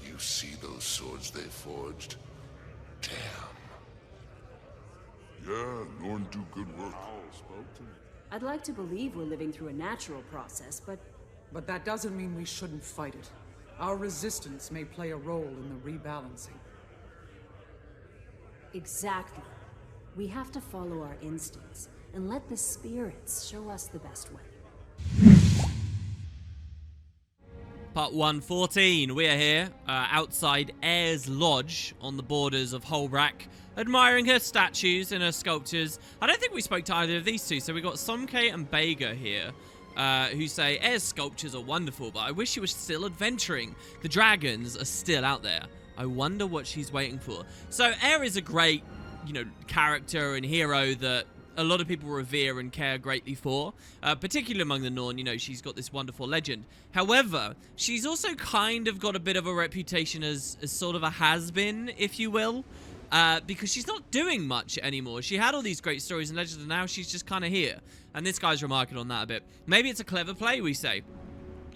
You see those swords they forged? Damn. Yeah, Norn do good work. I'd like to believe we're living through a natural process, but But that doesn't mean we shouldn't fight it. Our resistance may play a role in the rebalancing. exactly. We have to follow our instincts and let the spirits show us the best way. Part 114. We are here outside Ayre's Lodge on the borders of Holbrack, admiring her statues and her sculptures. I don't think we spoke to either of these two, so we got Somke and Bega here, who say Ayre's sculptures are wonderful, but I wish she was still adventuring. The dragons are still out there. I wonder what she's waiting for. So Ayre is a great, character and hero that a lot of people revere and care greatly for, particularly among the Norn. She's got this wonderful legend. However, she's also kind of got a bit of a reputation as sort of a has-been, if you will, because she's not doing much anymore. She had all these great stories and legends, and now she's just kind of here. And this guy's remarking on that a bit. Maybe it's a clever play, we say.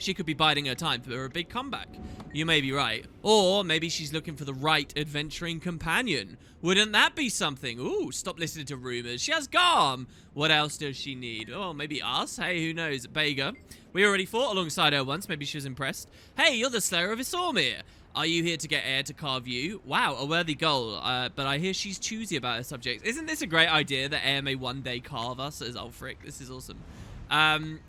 She could be biding her time for a big comeback. You may be right. Or maybe she's looking for the right adventuring companion. Wouldn't that be something? Ooh, stop listening to rumors. She has Garm. What else does she need? Oh, maybe us? Hey, who knows? Bega. We already fought alongside her once. Maybe she was impressed. Hey, you're the Slayer of Isormir. Are you here to get Ayre to carve you? Wow, a worthy goal. But I hear she's choosy about her subjects. Isn't this a great idea that Ayre may one day carve us as Ulfric? This is awesome.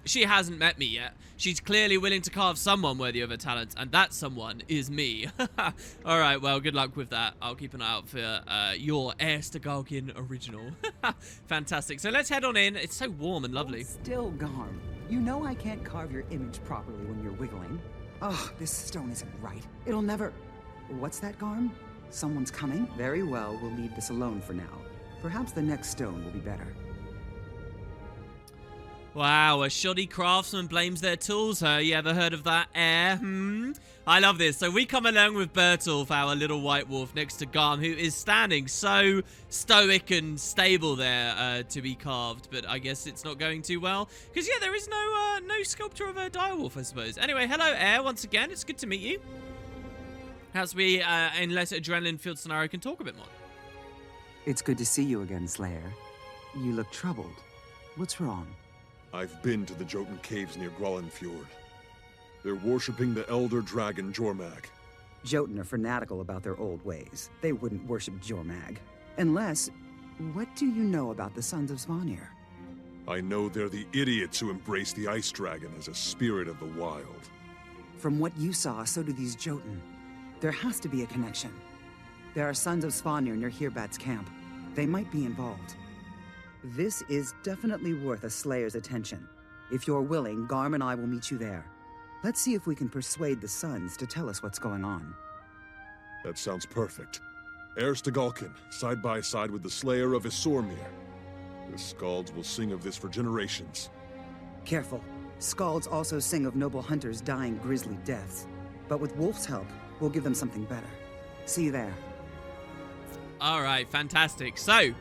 She hasn't met me yet. She's clearly willing to carve someone worthy of her talents, and that someone is me. Alright, well, good luck with that. I'll keep an eye out for your Erstegalkin original. Fantastic. So let's head on in. It's so warm and lovely. Still, Garm. You know I can't carve your image properly when you're wiggling. Oh, this stone isn't right. It'll never... What's that, Garm? Someone's coming? Very well, we'll leave this alone for now. Perhaps the next stone will be better. Wow, a shoddy craftsman blames their tools, huh? You ever heard of that, Ayre? I love this. So we come along with Bertolf, our little white wolf, next to Garm, who is standing so stoic and stable there to be carved. But I guess it's not going too well. Because, yeah, there is no sculpture of a direwolf, I suppose. Anyway, hello, Ayre, once again. It's good to meet you. As we, in less adrenaline-filled scenario, can talk a bit more. It's good to see you again, Slayer. You look troubled. What's wrong? I've been to the Jotun caves near Grollenfjord. They're worshipping the elder dragon Jormag. Jotun are fanatical about their old ways. They wouldn't worship Jormag. Unless... What do you know about the Sons of Svanir? I know they're the idiots who embrace the ice dragon as a spirit of the wild. From what you saw, so do these Jotun. There has to be a connection. There are Sons of Svanir near Hirbat's camp. They might be involved. This is definitely worth a Slayer's attention. If you're willing, Garm and I will meet you there. Let's see if we can persuade the Sons to tell us what's going on. That sounds perfect. Erstegalkin, side by side with the Slayer of Isormir. The Skalds will sing of this for generations. Careful. Skalds also sing of noble hunters dying grisly deaths. But with Wolf's help, we'll give them something better. See you there. Alright, fantastic. So,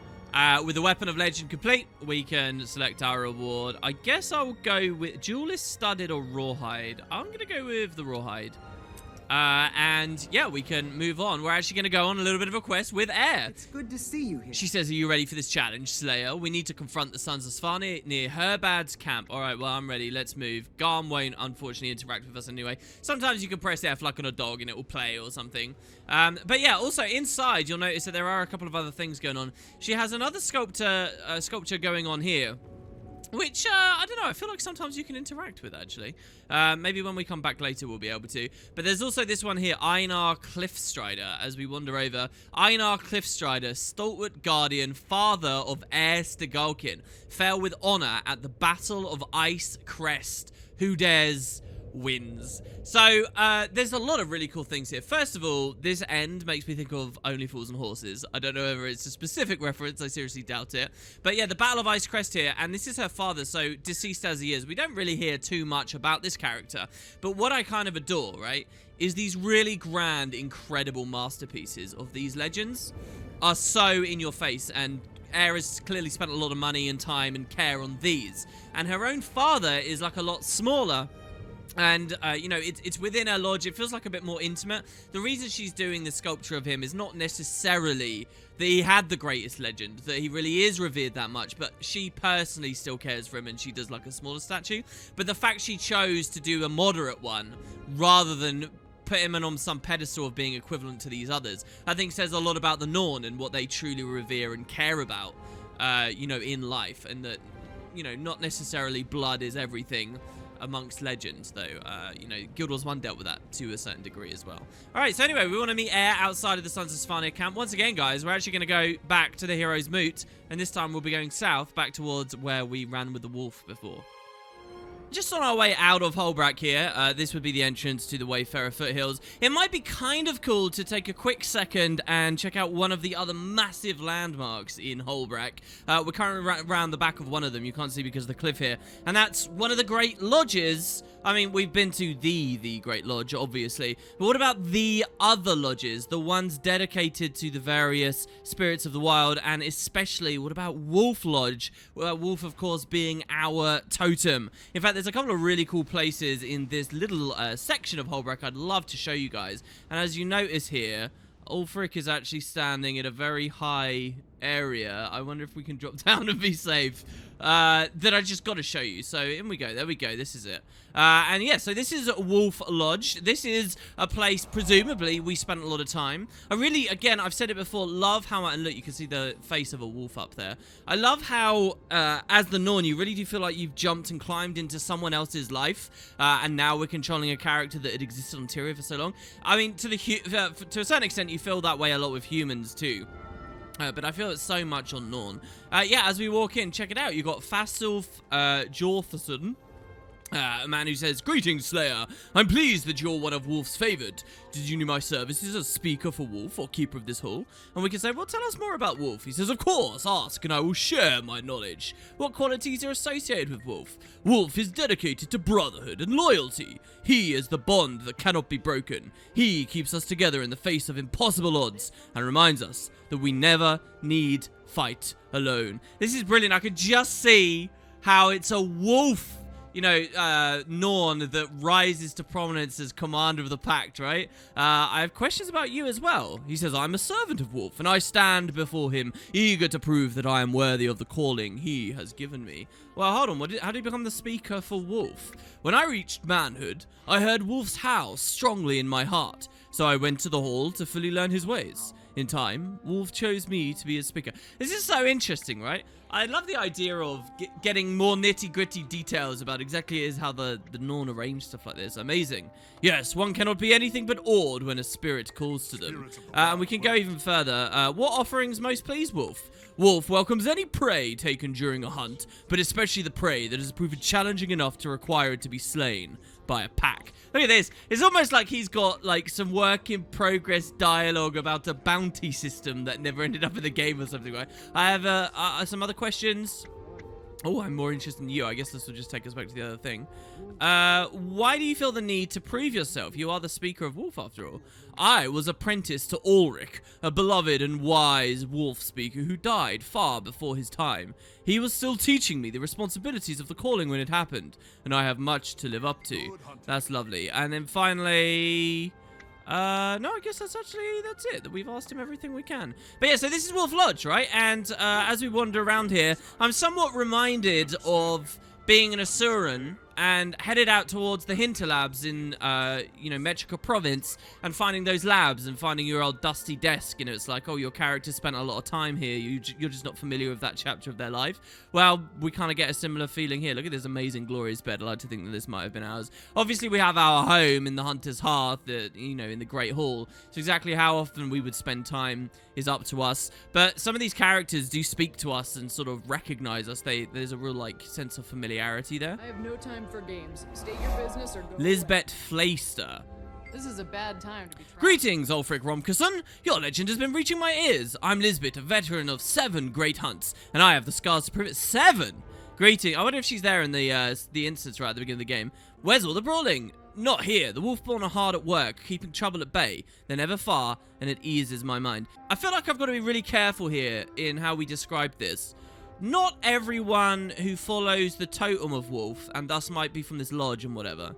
with the Weapon of Legend complete, we can select our reward. I guess I'll go with Duelist, Studded, or Rawhide. I'm going to go with the Rawhide. And yeah, we can move on. We're actually going to go on a little bit of a quest with Ayre. It's good to see you here. She says, are you ready for this challenge, Slayer? We need to confront the Sons of Svanir near Herbad's camp. Alright, well, I'm ready. Let's move. Garm won't, unfortunately, interact with us anyway. Sometimes you can press F like on a dog and it will play or something. But yeah, also inside, you'll notice that there are a couple of other things going on. She has another sculpture going on here. Which, I don't know, I feel like sometimes you can interact with, actually. Maybe when we come back later, we'll be able to. But there's also this one here, Einar Cliffstrider, as we wander over. Einar Cliffstrider, stalwart guardian, father of Erstegalkin, fell with honor at the Battle of Ice Crest. Who dares wins. So, there's a lot of really cool things here. First of all, this end makes me think of Only Fools and Horses. I don't know whether it's a specific reference, I seriously doubt it. But yeah, the Battle of Ice Crest here, and this is her father, so deceased as he is. We don't really hear too much about this character, but what I kind of adore, right, is these really grand, incredible masterpieces of these legends are so in your face, and Ayre has clearly spent a lot of money and time and care on these. And her own father is like a lot smaller, And, you know, it's within her lodge. It feels like a bit more intimate. The reason she's doing the sculpture of him is not necessarily that he had the greatest legend, that he really is revered that much, but she personally still cares for him, and she does like a smaller statue. But the fact she chose to do a moderate one rather than put him on some pedestal of being equivalent to these others, I think says a lot about the Norn and what they truly revere and care about, you know, in life. And that, you know, not necessarily blood is everything amongst legends, though. You know, Guild Wars 1 dealt with that to a certain degree as well. Alright, so anyway, we want to meet Air outside of the Sons of Svanir camp. Once again, guys, we're actually going to go back to the Hero's Moot, and this time we'll be going south, back towards where we ran with the wolf before. Just on our way out of Holbrook here, this would be the entrance to the Wayfarer Foothills. It might be kind of cool to take a quick second and check out one of the other massive landmarks in Holbrook. We're currently around the back of one of them. You can't see because of the cliff here. And that's one of the great lodges. I mean, we've been to the Great Lodge, obviously. But what about the other lodges? The ones dedicated to the various spirits of the wild, and especially, what about Wolf Lodge? Wolf, of course, being our totem. In fact, there's a couple of really cool places in this little section of Holbrook I'd love to show you guys. And as you notice here, Ulfric is actually standing at a very high area. I wonder if we can drop down and be safe. That I just got to show you. So in we go. There we go. This is it. And yeah, so this is Wolf Lodge. This is a place, presumably, we spent a lot of time. I really, again, I've said it before, love how, and look, you can see the face of a wolf up there. I love how, as the Norn, you really do feel like you've jumped and climbed into someone else's life. And now we're controlling a character that had existed on Tyria for so long. I mean, to a certain extent, you feel that way a lot with humans, too. But I feel it so much on Norn. Yeah, as we walk in, check it out. You've got Fasilf Jortherson, a man who says, "Greetings, Slayer. I'm pleased that you're one of Wolf's favored. Did you know my services as speaker for Wolf or keeper of this hall?" And we can say, "Well, tell us more about Wolf." He says, "Of course, ask and I will share my knowledge. What qualities are associated with Wolf? Wolf is dedicated to brotherhood and loyalty. He is the bond that cannot be broken. He keeps us together in the face of impossible odds and reminds us that we never need fight alone." This is brilliant. I could just see how it's a wolf, you know, Norn that rises to prominence as commander of the pact, right? I have questions about you as well. He says, "I'm a servant of Wolf, and I stand before him, eager to prove that I am worthy of the calling he has given me." Well, hold on. How did you become the speaker for Wolf? "When I reached manhood, I heard Wolf's howl strongly in my heart, so I went to the hall to fully learn his ways. In time, Wolf chose me to be his speaker." This is so interesting, right? I love the idea of getting more nitty-gritty details about exactly how the Norn arrange stuff like this. Amazing. "Yes, one cannot be anything but awed when a spirit calls to them." And we can go even further. "What offerings most please Wolf? Wolf welcomes any prey taken during a hunt, but especially the prey that has proven challenging enough to require it to be slain by a pack." Look at this. It's almost like he's got like some work in progress dialogue about a bounty system that never ended up in the game or something, right? I have some other questions. Oh, I'm more interested in you. I guess this will just take us back to the other thing. Why do you feel the need to prove yourself? You are the speaker of Wolf, after all. "I was apprenticed to Ulrich, a beloved and wise wolf speaker who died far before his time. He was still teaching me the responsibilities of the calling when it happened, and I have much to live up to." That's lovely. And then finally... no, I guess that's it. That we've asked him everything we can. But yeah, so this is Wolf Lodge, right? And as we wander around here, I'm somewhat reminded of being an Asuran and headed out towards the Hinter Labs in, you know, Metrica Province, and finding those labs and finding your old dusty desk. You know, it's like, oh, your character spent a lot of time here. You're just not familiar with that chapter of their life. Well, we kind of get a similar feeling here. Look at this amazing, glorious bed. I like to think that this might have been ours. Obviously, we have our home in the Hunter's Hearth, you know, in the Great Hall. So exactly how often we would spend time is up to us. But some of these characters do speak to us and sort of recognize us. There's a real, like, sense of familiarity there. "I have no time for games. State your business or go Lisbeth away. Fleister. This is a bad time to be trying. "Greetings, Ulfric Romkerson. Your legend has been reaching my ears. I'm Lisbeth, a veteran of 7 great hunts, and I have the scars to prove it. 7! Greeting." I wonder if she's there in the instance right at the beginning of the game. "Where's all the brawling? Not here. The Wolfborn are hard at work, keeping trouble at bay. They're never far, and it eases my mind." I feel like I've got to be really careful here in how we describe this. Not everyone who follows the totem of Wolf, and thus might be from this lodge and whatever,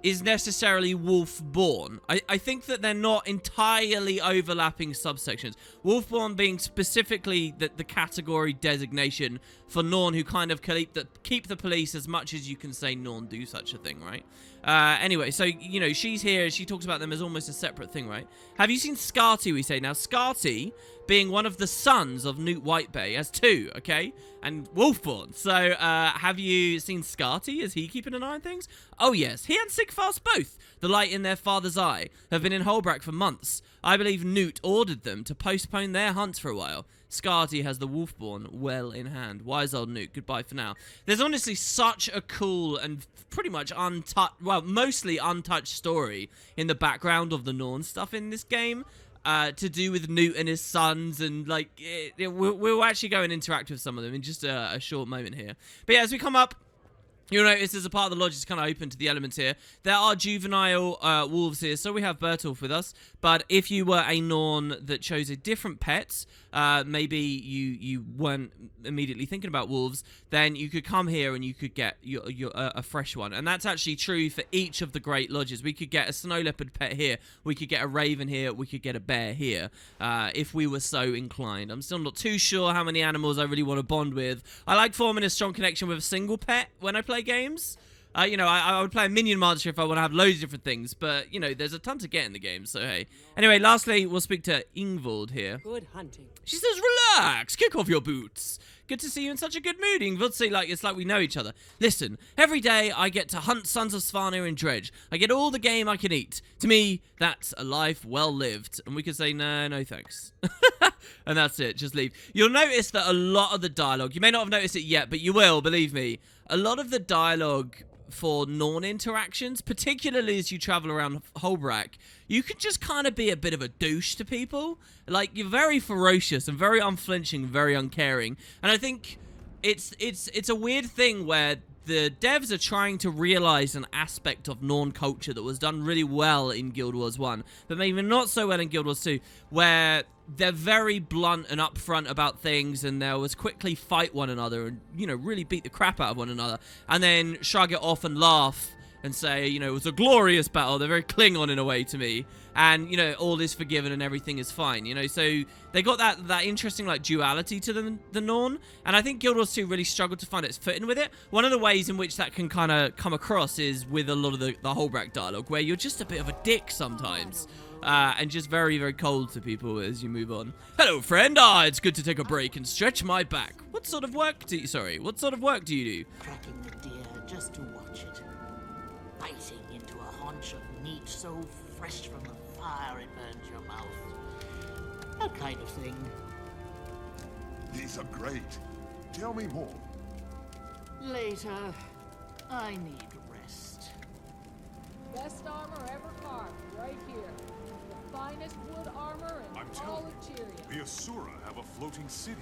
is necessarily wolf-born. I think that they're not entirely overlapping subsections. Wolf-born being specifically the category designation for Norn, who kind of keep the police as much as you can say Norn do such a thing, right? Anyway, so, you know, she's here. She talks about them as almost a separate thing, right? Have you seen Scarty, we say? Now, Scarty, being one of the sons of Newt Whitebay, has two, okay? And Wolfborn. So, have you seen Scarty? Is he keeping an eye on things? Oh, yes. He and Sigfast both, the light in their father's eye, have been in Holbrack for months. I believe Newt ordered them to postpone their hunts for a while. Scarty has the Wolfborn well in hand. Wise old Newt, goodbye for now. There's honestly such a cool and pretty much mostly untouched story in the background of the Norn stuff in this game. To do with Newt and his sons, and like we'll actually go and interact with some of them in just a short moment here. But yeah, as we come up, you'll notice there's a part of the lodge that's kind of open to the elements here. There are juvenile wolves here, so we have Bertolf with us. But if you were a Norn that chose a different pet, maybe you weren't immediately thinking about wolves, then you could come here and you could get a fresh one. And that's actually true for each of the great lodges. We could get a snow leopard pet here, we could get a raven here, we could get a bear here, if we were so inclined. I'm still not too sure how many animals I really want to bond with. I like forming a strong connection with a single pet when I play games. You know, I would play a minion monster if I want to have loads of different things, but, you know, there's a ton to get in the game, so hey. Anyway, lastly, we'll speak to Ingvald here. Good hunting. She says, relax, kick off your boots. Good to see you in such a good mood, Ingvald. See, it's like we know each other. Listen, every day I get to hunt Sons of Svanir and Dredge. I get all the game I can eat. To me, that's a life well lived. And we could say, no thanks. And that's it, just leave. You'll notice that a lot of the dialogue, you may not have noticed it yet, but you will, believe me. A lot of the dialogue for Norn interactions, particularly as you travel around Holbrack, you can just kind of be a bit of a douche to people. Like, you're very ferocious and very unflinching, very uncaring. And I think it's a weird thing where the devs are trying to realize an aspect of Norn culture that was done really well in Guild Wars 1, but maybe not so well in Guild Wars 2, where they're very blunt and upfront about things, and they'll always quickly fight one another and, you know, really beat the crap out of one another, and then shrug it off and laugh and say, you know, it was a glorious battle. They're very Klingon in a way to me. And, you know, all is forgiven and everything is fine, you know. So they got that interesting, like, duality to them, the Norn. And I think Guild Wars 2 really struggled to find its footing with it. One of the ways in which that can kind of come across is with a lot of the Holbrack dialogue, where you're just a bit of a dick sometimes. And just very, very cold to people as you move on. Hello, friend. It's good to take a break and stretch my back. What sort of work do you do? Cracking the deer just to watch it. Biting into a haunch of meat so fresh from the fire it burns your mouth. That kind of thing. These are great. Tell me more. Later. I need rest. Best armor ever carved, right here. The finest wood armor in I'm all telling of Tyrion. The Asura have a floating city.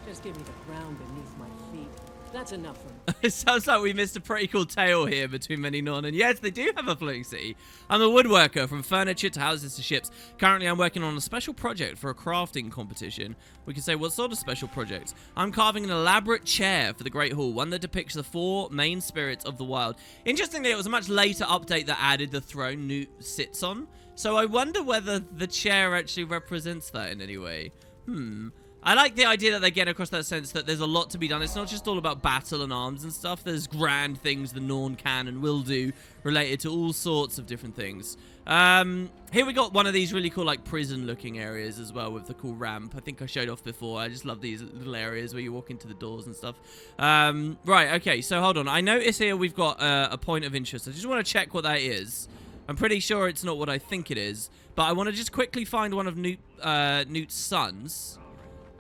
Just give me the ground beneath my feet. That's enough for me. It sounds like we missed a pretty cool tale here between many Norn, and yes, they do have a floating city. I'm a woodworker, from furniture to houses to ships. Currently, I'm working on a special project for a crafting competition. We can say, what sort of special project? I'm carving an elaborate chair for the Great Hall, one that depicts the 4 main spirits of the wild. Interestingly, it was a much later update that added the throne Newt sits on, so I wonder whether the chair actually represents that in any way. I like the idea that they get across that sense that there's a lot to be done. It's not just all about battle and arms and stuff. There's grand things the Norn can and will do related to all sorts of different things. Here we got one of these really cool, like, prison-looking areas as well with the cool ramp. I think I showed off before. I just love these little areas where you walk into the doors and stuff. Right, okay, so hold on. I notice here we've got a point of interest. I just want to check what that is. I'm pretty sure it's not what I think it is, but I want to just quickly find one of Newt's sons.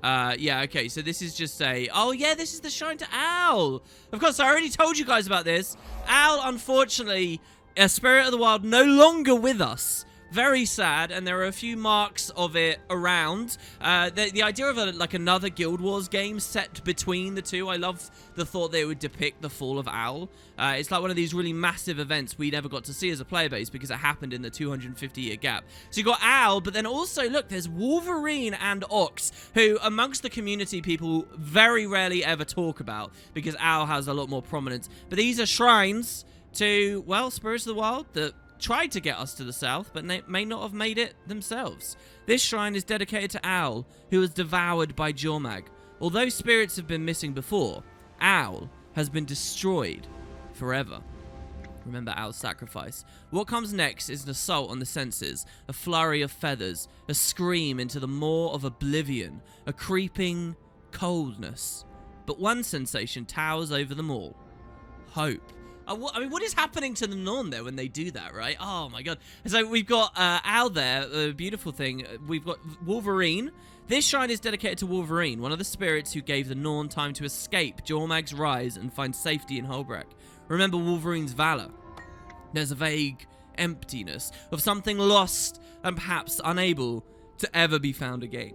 Yeah, okay, so this is just oh yeah, this is the shrine to Owl. Of course, I already told you guys about this. Owl, unfortunately, a spirit of the wild, no longer with us. Very sad, and there are a few marks of it around. The idea of another Guild Wars game set between the two, I love the thought they would depict the fall of Owl. It's like one of these really massive events we never got to see as a player base because it happened in the 250-year gap. So you got Owl, but then also, look, there's Wolverine and Ox, who amongst the community people very rarely ever talk about because Owl has a lot more prominence. But these are shrines to, well, spirits of the wild that tried to get us to the south, but may not have made it themselves. This shrine is dedicated to Owl, who was devoured by Jormag. Although spirits have been missing before, Owl has been destroyed forever. Remember Owl's sacrifice. What comes next is an assault on the senses, a flurry of feathers, a scream into the maw of oblivion, a creeping coldness. But one sensation towers over them all. Hope. I mean, what is happening to the Norn there when they do that, right? Oh my god. So we've got Owl there, a beautiful thing. We've got Wolverine. This shrine is dedicated to Wolverine, one of the spirits who gave the Norn time to escape Jormag's rise and find safety in Holbrook. Remember Wolverine's valor. There's a vague emptiness of something lost and perhaps unable to ever be found again.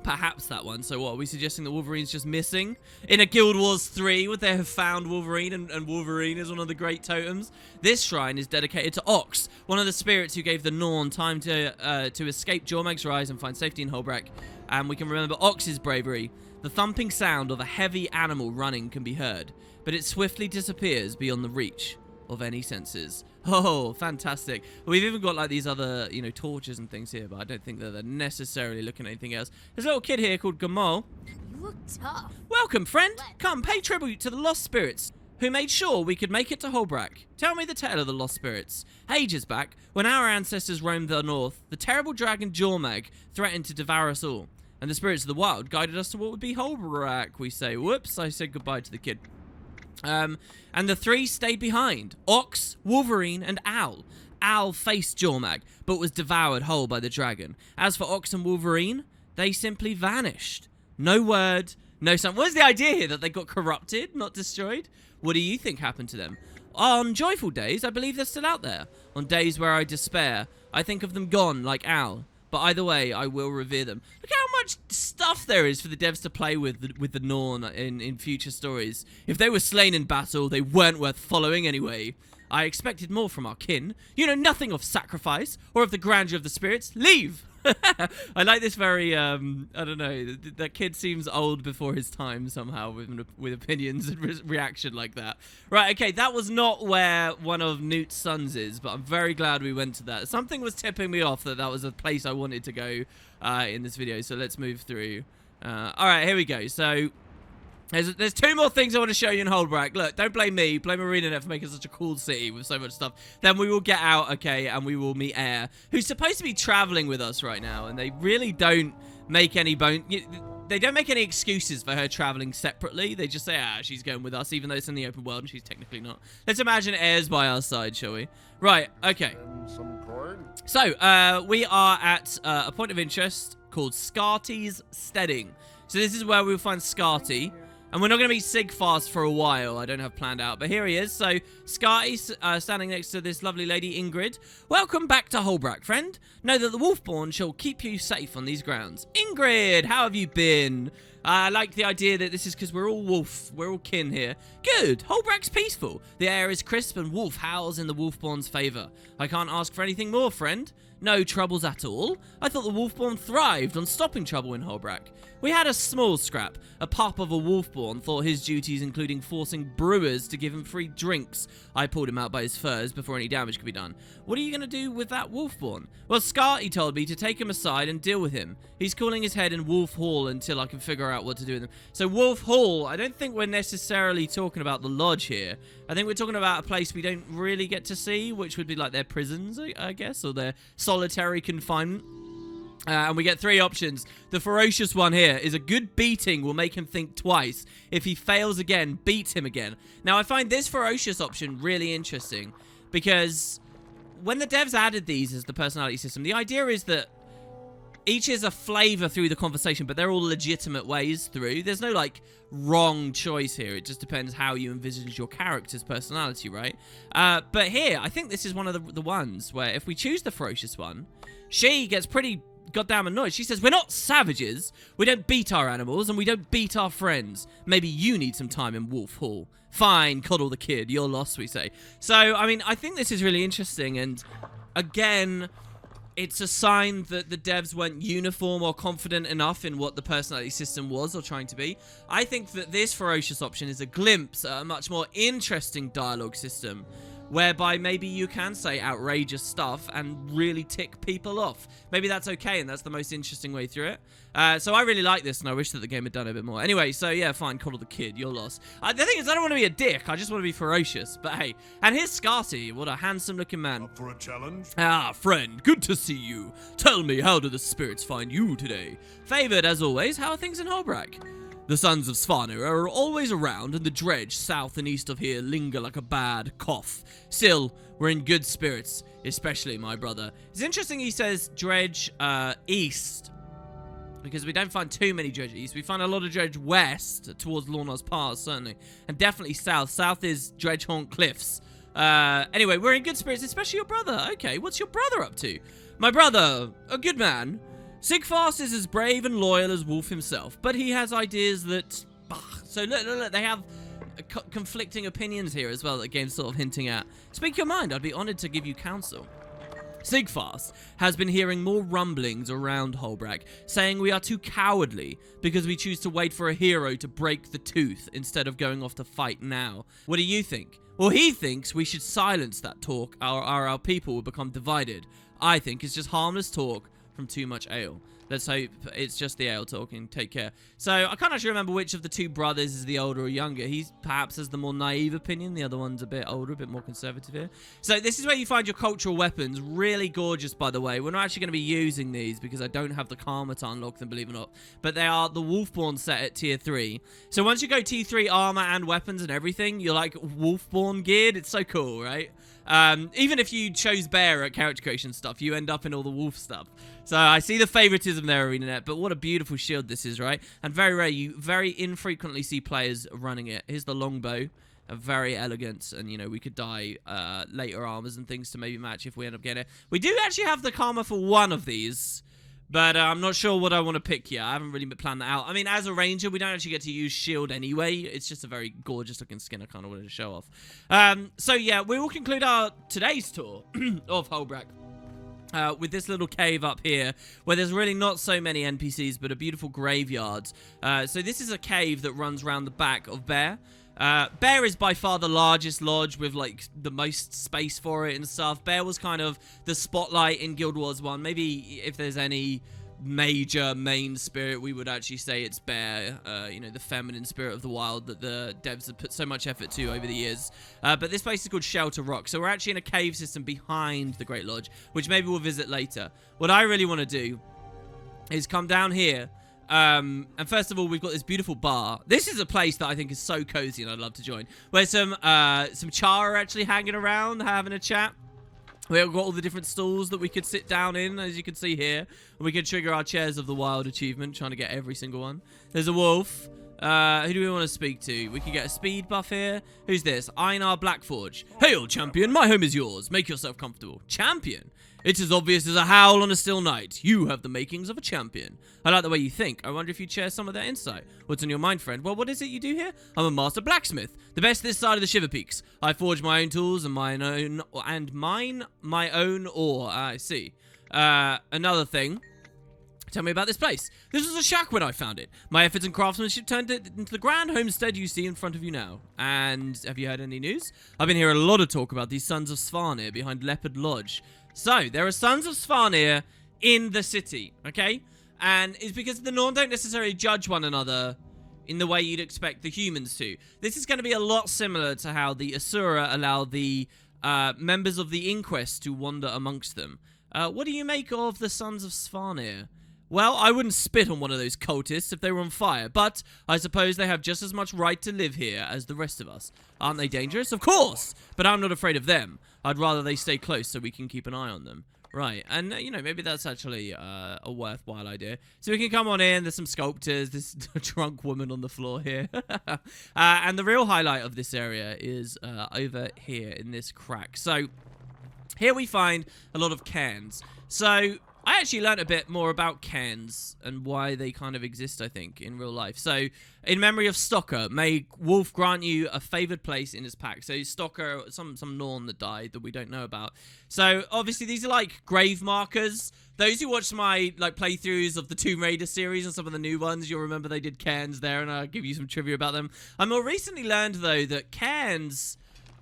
Perhaps that one. So what, are we suggesting that Wolverine's just missing? In a Guild Wars 3, would they have found Wolverine and Wolverine is one of the great totems? This shrine is dedicated to Ox, one of the spirits who gave the Norn time to escape Jormag's rise and find safety in Holbrook. And we can remember Ox's bravery. The thumping sound of a heavy animal running can be heard, but it swiftly disappears beyond the reach of any senses. Oh, fantastic. We've even got like these other, you know, torches and things here, but I don't think that they're necessarily looking at anything else. There's a little kid here called Gamal. You look tough. Welcome, friend. Come, pay tribute to the lost spirits who made sure we could make it to Holbrook. Tell me the tale of the lost spirits. Ages back, when our ancestors roamed the north, the terrible dragon Jormag threatened to devour us all. And the spirits of the wild guided us to what would be Holbrook, we say. Whoops, I said goodbye to the kid. And the three stayed behind. Ox, Wolverine, and Owl. Owl faced Jormag, but was devoured whole by the dragon. As for Ox and Wolverine, they simply vanished. No word, no sound. What was the idea here? That they got corrupted, not destroyed? What do you think happened to them? On joyful days, I believe they're still out there. On days where I despair, I think of them gone like Owl. But either way, I will revere them. Look how much stuff there is for the devs to play with the Norn in future stories. If they were slain in battle, they weren't worth following anyway. I expected more from our kin. You know nothing of sacrifice or of the grandeur of the spirits. Leave! I like this very, I don't know, that kid seems old before his time somehow with opinions and reaction like that. Right, okay, that was not where one of Newt's sons is, but I'm very glad we went to that. Something was tipping me off that was a place I wanted to go in this video, so let's move through. Alright, here we go. So, there's two more things I want to show you in Holbrook. Look, don't blame me. Blame ArenaNet for making such a cool city with so much stuff. Then we will get out, okay, and we will meet Air, who's supposed to be traveling with us right now, and they really don't make any they don't make any excuses for her traveling separately. They just say, she's going with us, even though it's in the open world, and she's technically not. Let's imagine Air's by our side, shall we? Right, okay. So, we are at a point of interest called Scarty's Steading. So this is where we'll find Scarty. And we're not going to meet Sigfast for a while. I don't have planned out. But here he is. So, Scarty's standing next to this lovely lady, Ingrid. Welcome back to Holbrook, friend. Know that the Wolfborn shall keep you safe on these grounds. Ingrid, how have you been? I like the idea that this is because we're all wolf. We're all kin here. Good. Holbrook's peaceful. The air is crisp and Wolf howls in the Wolfborn's favour. I can't ask for anything more, friend. No troubles at all. I thought the Wolfborn thrived on stopping trouble in Holbrook. We had a small scrap. A pup of a Wolfborn thought his duties including forcing brewers to give him free drinks. I pulled him out by his furs before any damage could be done. What are you going to do with that Wolfborn? Well, Scarty told me to take him aside and deal with him. He's calling his head in Wolf Hall until I can figure out what to do with him. So Wolf Hall, I don't think we're necessarily talking about the lodge here. I think we're talking about a place we don't really get to see, which would be like their prisons, I guess, or their solitary confinement. And we get three options. The ferocious one here is a good beating will make him think twice. If he fails again, beat him again. Now, I find this ferocious option really interesting because when the devs added these as the personality system, the idea is that each is a flavor through the conversation, but they're all legitimate ways through. There's no, like, wrong choice here. It just depends how you envisage your character's personality, right? But here, I think this is one of the ones where if we choose the ferocious one, she gets pretty goddamn annoyed. She says, we're not savages. We don't beat our animals, and we don't beat our friends. Maybe you need some time in Wolf Hall. Fine, coddle the kid. You're lost, we say. So, I mean, I think this is really interesting, and again, it's a sign that the devs weren't uniform or confident enough in what the personality system was or trying to be. I think that this ferocious option is a glimpse at a much more interesting dialogue system whereby maybe you can say outrageous stuff and really tick people off. Maybe that's okay, and that's the most interesting way through it. So I really like this, and I wish that the game had done it a bit more. Anyway, so yeah, fine, coddle the kid, you're lost. The thing is, I don't want to be a dick, I just want to be ferocious. But hey, and here's Scarty, what a handsome-looking man. Up for a challenge? Ah, friend, good to see you. Tell me, how do the spirits find you today? Favored, as always, how are things in Holbrook? The sons of Svanir are always around, and the dredge south and east of here linger like a bad cough. Still, we're in good spirits, especially my brother. It's interesting he says dredge east, because we don't find too many dredge east. We find a lot of dredge west, towards Lorna's Pass, certainly. And definitely south. South is Dredgehaunt Cliffs. Anyway, we're in good spirits, especially your brother. Okay, what's your brother up to? My brother, a good man. Sigfast is as brave and loyal as Wolf himself, but he has ideas that... So look, they have conflicting opinions here as well that the game's sort of hinting at. Speak your mind, I'd be honoured to give you counsel. Sigfast has been hearing more rumblings around Holbrook, saying we are too cowardly because we choose to wait for a hero to break the tooth instead of going off to fight now. What do you think? Well, he thinks we should silence that talk or our people will become divided. I think it's just harmless talk from too much ale. Let's hope it's just the ale talking. Take care. So, I can't actually remember which of the two brothers is the older or younger. He's perhaps has the more naive opinion. The other one's a bit older, a bit more conservative here. So, this is where you find your cultural weapons. Really gorgeous, by the way. We're not actually going to be using these because I don't have the Karma to unlock them, believe it or not. But they are the Wolfborn set at tier 3. So, once you go tier 3 armor and weapons and everything, you're like Wolfborn geared. It's so cool, right? Even if you chose bear at character creation stuff, you end up in all the wolf stuff. So I see the favoritism there, ArenaNet, but what a beautiful shield this is, right? And very rare, you very infrequently see players running it. Here's the longbow, very elegant, and you know, we could dye later armors and things to maybe match if we end up getting it. We do actually have the Karma for one of these, but I'm not sure what I want to pick yet. I haven't really planned that out. I mean, as a ranger, we don't actually get to use shield anyway. It's just a very gorgeous looking skin I kind of wanted to show off. So yeah, we will conclude our today's tour of Holbrook with this little cave up here, where there's really not so many NPCs, but a beautiful graveyard. So this is a cave that runs around the back of Bear. Bear is by far the largest lodge with like the most space for it and stuff. Bear was kind of the spotlight in Guild Wars 1. Maybe if there's any major main spirit, we would actually say it's Bear, you know, the feminine spirit of the wild that the devs have put so much effort to over the years. But this place is called Shelter Rock, so we're actually in a cave system behind the Great Lodge, which maybe we'll visit later. What I really want to do is come down here. And first of all, we've got this beautiful bar. This is a place that I think is so cozy and I'd love to join. Where some char are actually hanging around, having a chat. We've got all the different stalls that we could sit down in, as you can see here. We can trigger our Chairs of the Wild achievement, trying to get every single one. There's a wolf. Who do we want to speak to? We can get a speed buff here. Who's this? Einar Blackforge. Hail, champion. My home is yours. Make yourself comfortable. Champion? It's as obvious as a howl on a still night. You have the makings of a champion. I like the way you think. I wonder if you'd share some of that insight. What's on your mind, friend? Well, what is it you do here? I'm a master blacksmith. The best this side of the Shiver Peaks. I forge my own tools and my own ore. I see. Another thing. Tell me about this place. This was a shack when I found it. My efforts and craftsmanship turned it into the grand homestead you see in front of you now. And have you heard any news? I've been hearing a lot of talk about these Sons of Svanir behind Leopard Lodge. So, there are Sons of Svanir in the city, okay? And it's because the Norn don't necessarily judge one another in the way you'd expect the humans to. This is going to be a lot similar to how the Asura allow the members of the Inquest to wander amongst them. What do you make of the Sons of Svanir? Well, I wouldn't spit on one of those cultists if they were on fire, but I suppose they have just as much right to live here as the rest of us. Aren't they dangerous? Of course! But I'm not afraid of them. I'd rather they stay close so we can keep an eye on them. Right, and, you know, maybe that's actually a worthwhile idea. So we can come on in, there's some sculptors, this drunk woman on the floor here. And the real highlight of this area is over here in this crack. So, here we find a lot of cairns. So, I actually learned a bit more about cairns and why they kind of exist, I think, in real life. So, in memory of Stocker, may Wolf grant you a favoured place in his pack. So, Stocker, some Norn that died that we don't know about. So, obviously, these are like grave markers. Those who watched my like playthroughs of the Tomb Raider series and some of the new ones, you'll remember they did cairns there, and I'll give you some trivia about them. I more recently learned, though, that cairns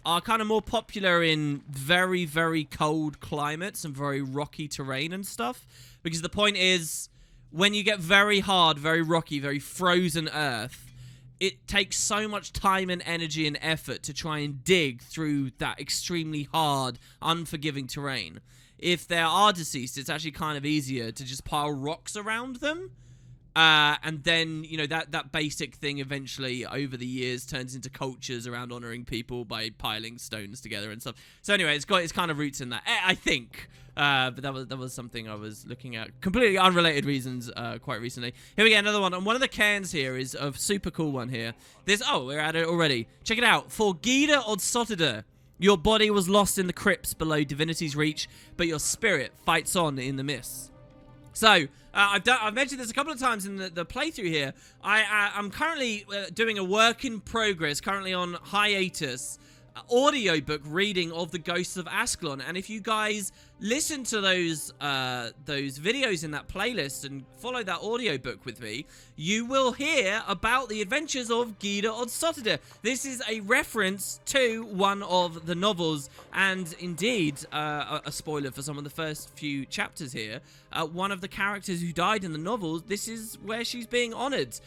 are kind of more popular in very, very cold climates and very rocky terrain and stuff. Because the point is, when you get very hard, very rocky, very frozen earth, it takes so much time and energy and effort to try and dig through that extremely hard, unforgiving terrain. If there are deceased, it's actually kind of easier to just pile rocks around them. And then, you know, that basic thing eventually, over the years, turns into cultures around honoring people by piling stones together and stuff. So anyway, it's got its kind of roots in that, I think. But that was something I was looking at. Completely unrelated reasons quite recently. Here we get another one. And one of the cairns here is a super cool one here. We're at it already. Check it out. For Gida Odsotida, your body was lost in the crypts below Divinity's reach, but your spirit fights on in the mists. So, I've mentioned this a couple of times in the playthrough here. I'm currently doing a work in progress, currently on hiatus, audiobook reading of the Ghosts of Ascalon. And if you guys listen to those videos in that playlist and follow that audiobook with me, you will hear about the adventures of Gida Odsotida. This is a reference to one of the novels, and indeed, a spoiler for some of the first few chapters here, one of the characters who died in the novels, this is where she's being honoured.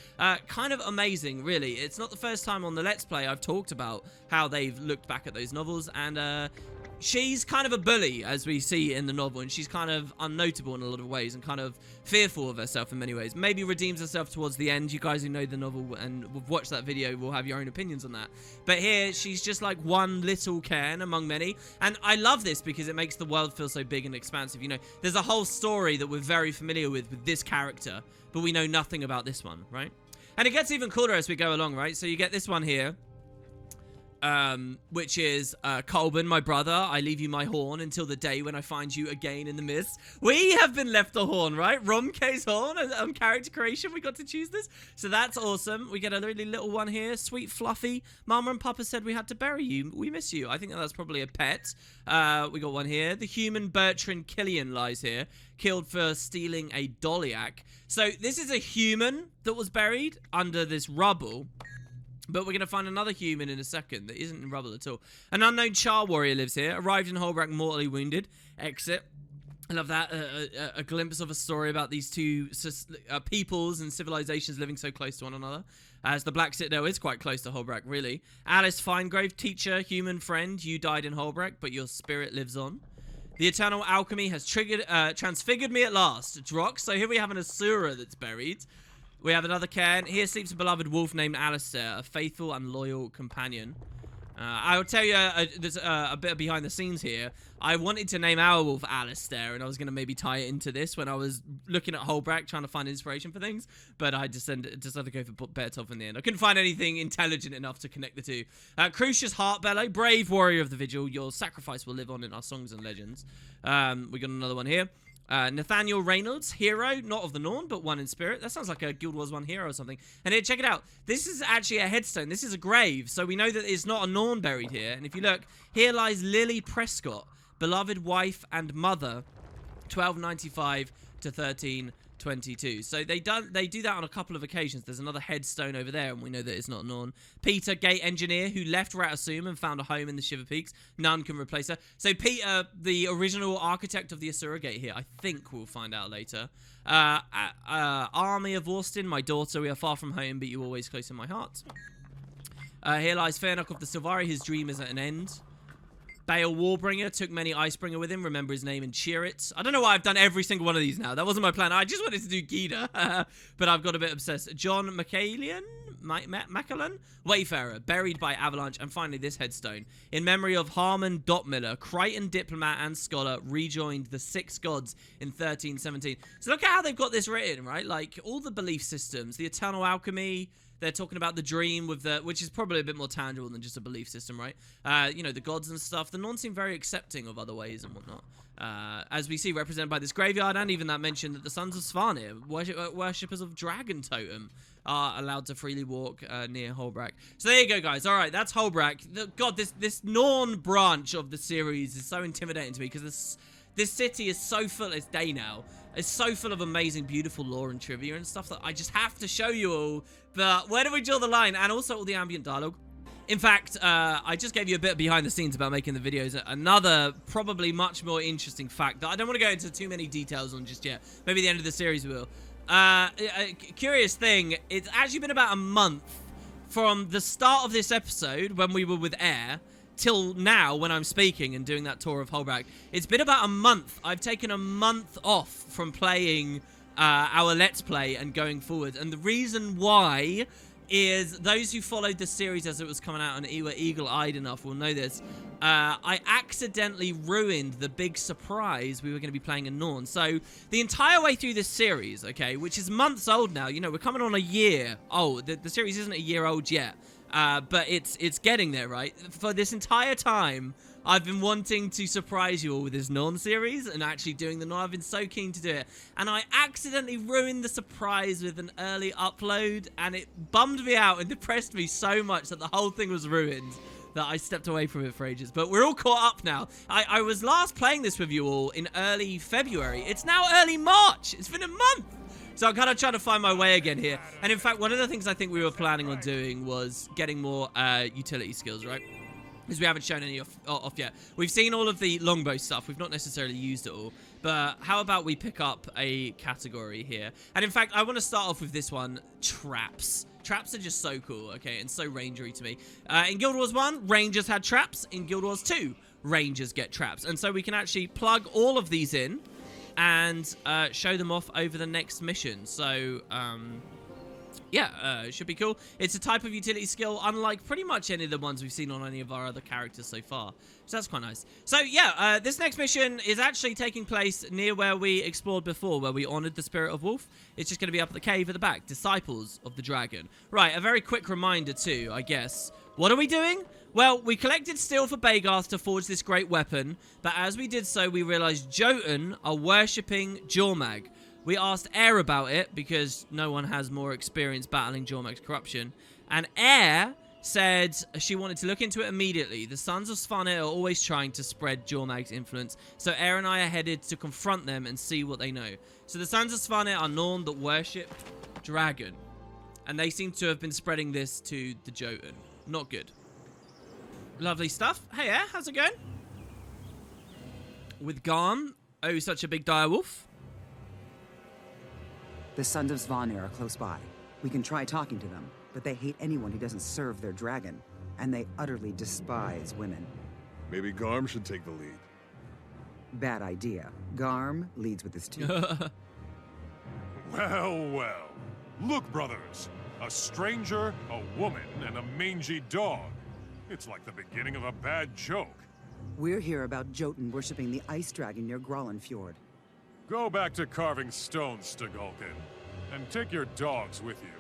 Kind of amazing, really. It's not the first time on the Let's Play I've talked about how they've looked back at those novels, and she's kind of a bully, as we see in the novel, and she's kind of unnotable in a lot of ways and kind of fearful of herself in many ways. Maybe redeems herself towards the end. You guys who know the novel and have watched that video will have your own opinions on that. But here, she's just like one little cairn among many. And I love this because it makes the world feel so big and expansive. You know, there's a whole story that we're very familiar with this character, but we know nothing about this one, right? And it gets even cooler as we go along, right? So you get this one here. Which is Colburn, my brother, I leave you my horn until the day when I find you again in the mist. We have been left a horn, right? Romke's horn, character creation. We got to choose this, so that's awesome. We get a really little one here, sweet fluffy. Mama and Papa said we had to bury you. We miss you. I think that's probably a pet. We got one here. The human Bertrand Killian lies here, killed for stealing a Doliac. So this is a human that was buried under this rubble. But we're going to find another human in a second that isn't in rubble at all. An unknown Char warrior lives here. Arrived in Holbrook mortally wounded. Exit. I love that. A glimpse of a story about these two peoples and civilizations living so close to one another. As the Black Citadel is quite close to Holbrook, really. Alice Finegrave, teacher, human friend. You died in Holbrook, but your spirit lives on. The eternal alchemy has transfigured me at last. Drox. So here we have an Asura that's buried. We have another cairn. Here sleeps a beloved wolf named Alistair, a faithful and loyal companion. I'll tell you, there's a bit behind the scenes here. I wanted to name our wolf Alistair, and I was going to maybe tie it into this when I was looking at Holbrook, trying to find inspiration for things, but I decided to go for Bertolf in the end. I couldn't find anything intelligent enough to connect the two. Crucius Heartbellow, brave warrior of the vigil, your sacrifice will live on in our songs and legends. We got another one here. Nathaniel Reynolds, hero, not of the Norn, but one in spirit. That sounds like a Guild Wars 1 hero or something. And here, check it out. This is actually a headstone. This is a grave. So we know that it's not a Norn buried here. And if you look, here lies Lily Prescott, beloved wife and mother, 1295 to 1322. So they do that on a couple of occasions. There's another headstone over there, and we know that it's not Norn. Peter, gate engineer, who left Ratasum and found a home in the Shiver Peaks. None can replace her. So Peter, the original architect of the Asura Gate here, I think we'll find out later. Army of Austin, my daughter, we are far from home, but you always close in my heart. Here lies Fairnock of the Silvari, his dream is at an end. Bale Warbringer took many Icebringer with him. Remember his name and cheer it. I don't know why I've done every single one of these now. That wasn't my plan. I just wanted to do Gida. But I've got a bit obsessed. John McCallan? Wayfarer, buried by avalanche. And finally, this headstone. In memory of Harmon Dotmiller, Crichton diplomat and scholar, rejoined the Six Gods in 1317. So look at how they've got this written, right? Like, all the belief systems, the eternal alchemy. They're talking about the dream with which is probably a bit more tangible than just a belief system, right? You know, the gods and stuff. The Norn seem very accepting of other ways and whatnot. As we see represented by this graveyard, and even that mention that the Sons of Svanir, worshippers of Dragon Totem, are allowed to freely walk near Holbrook. So there you go, guys. All right, that's Holbrook. God, this Norn branch of the series is so intimidating to me because this city is so full. It's day now. It's so full of amazing, beautiful lore and trivia and stuff that I just have to show you all. But where do we draw the line? And also all the ambient dialogue. In fact, I just gave you a bit behind the scenes about making the videos. Another probably much more interesting fact that I don't want to go into too many details on just yet. Maybe the end of the series will. A curious thing, it's actually been about a month from the start of this episode when we were with Air till now when I'm speaking and doing that tour of Holbrook. It's been about a month. I've taken a month off from playing our Let's Play and going forward. And the reason why is those who followed the series as it was coming out and were eagle-eyed enough will know this. I accidentally ruined the big surprise we were going to be playing in Norn. So the entire way through this series, okay, which is months old now, you know, we're coming on a year. Oh, the series isn't a year old yet, but it's getting there, right? For this entire time, I've been wanting to surprise you all with this Norn series and actually doing the Norn. I've been so keen to do it. And I accidentally ruined the surprise with an early upload, and it bummed me out and depressed me so much that the whole thing was ruined that I stepped away from it for ages. But we're all caught up now. I was last playing this with you all in early February. It's now early March. It's been a month. So I'm kind of trying to find my way again here. And in fact, one of the things I think we were planning on doing was getting more utility skills, right? Because we haven't shown any off yet. We've seen all of the longbow stuff. We've not necessarily used it all. But how about we pick up a category here? And in fact, I want to start off with this one, traps. Traps are just so cool, okay, and so rangery to me. In Guild Wars 1, Rangers had traps. In Guild Wars 2, Rangers get traps. And so we can actually plug all of these in and show them off over the next mission. So, yeah, it should be cool. It's a type of utility skill, unlike pretty much any of the ones we've seen on any of our other characters so far. So that's quite nice. So, yeah, this next mission is actually taking place near where we explored before, where we honored the Spirit of Wolf. It's just going to be up at the cave at the back. Disciples of the Dragon. Right, a very quick reminder too, I guess. What are we doing? Well, we collected steel for Bagarth to forge this great weapon, but as we did so, we realized Jotun are worshipping Jormag. We asked Air about it, because no one has more experience battling Jormag's corruption. And Air said she wanted to look into it immediately. The Sons of Svanir are always trying to spread Jormag's influence, so Air and I are headed to confront them and see what they know. So the Sons of Svanir are Norn that worship Dragon. And they seem to have been spreading this to the Jotun. Not good. Lovely stuff. Hey Air, how's it going? With Garm. Oh, such a big direwolf. The Sons of Svanir are close by. We can try talking to them, but they hate anyone who doesn't serve their dragon, and they utterly despise women. Maybe Garm should take the lead. Bad idea. Garm leads with his teeth. Well, well. Look, brothers. A stranger, a woman, and a mangy dog. It's like the beginning of a bad joke. We're here about Jotun worshipping the ice dragon near Grollen Fjord. Go back to carving stones, Stagulkin, and take your dogs with you.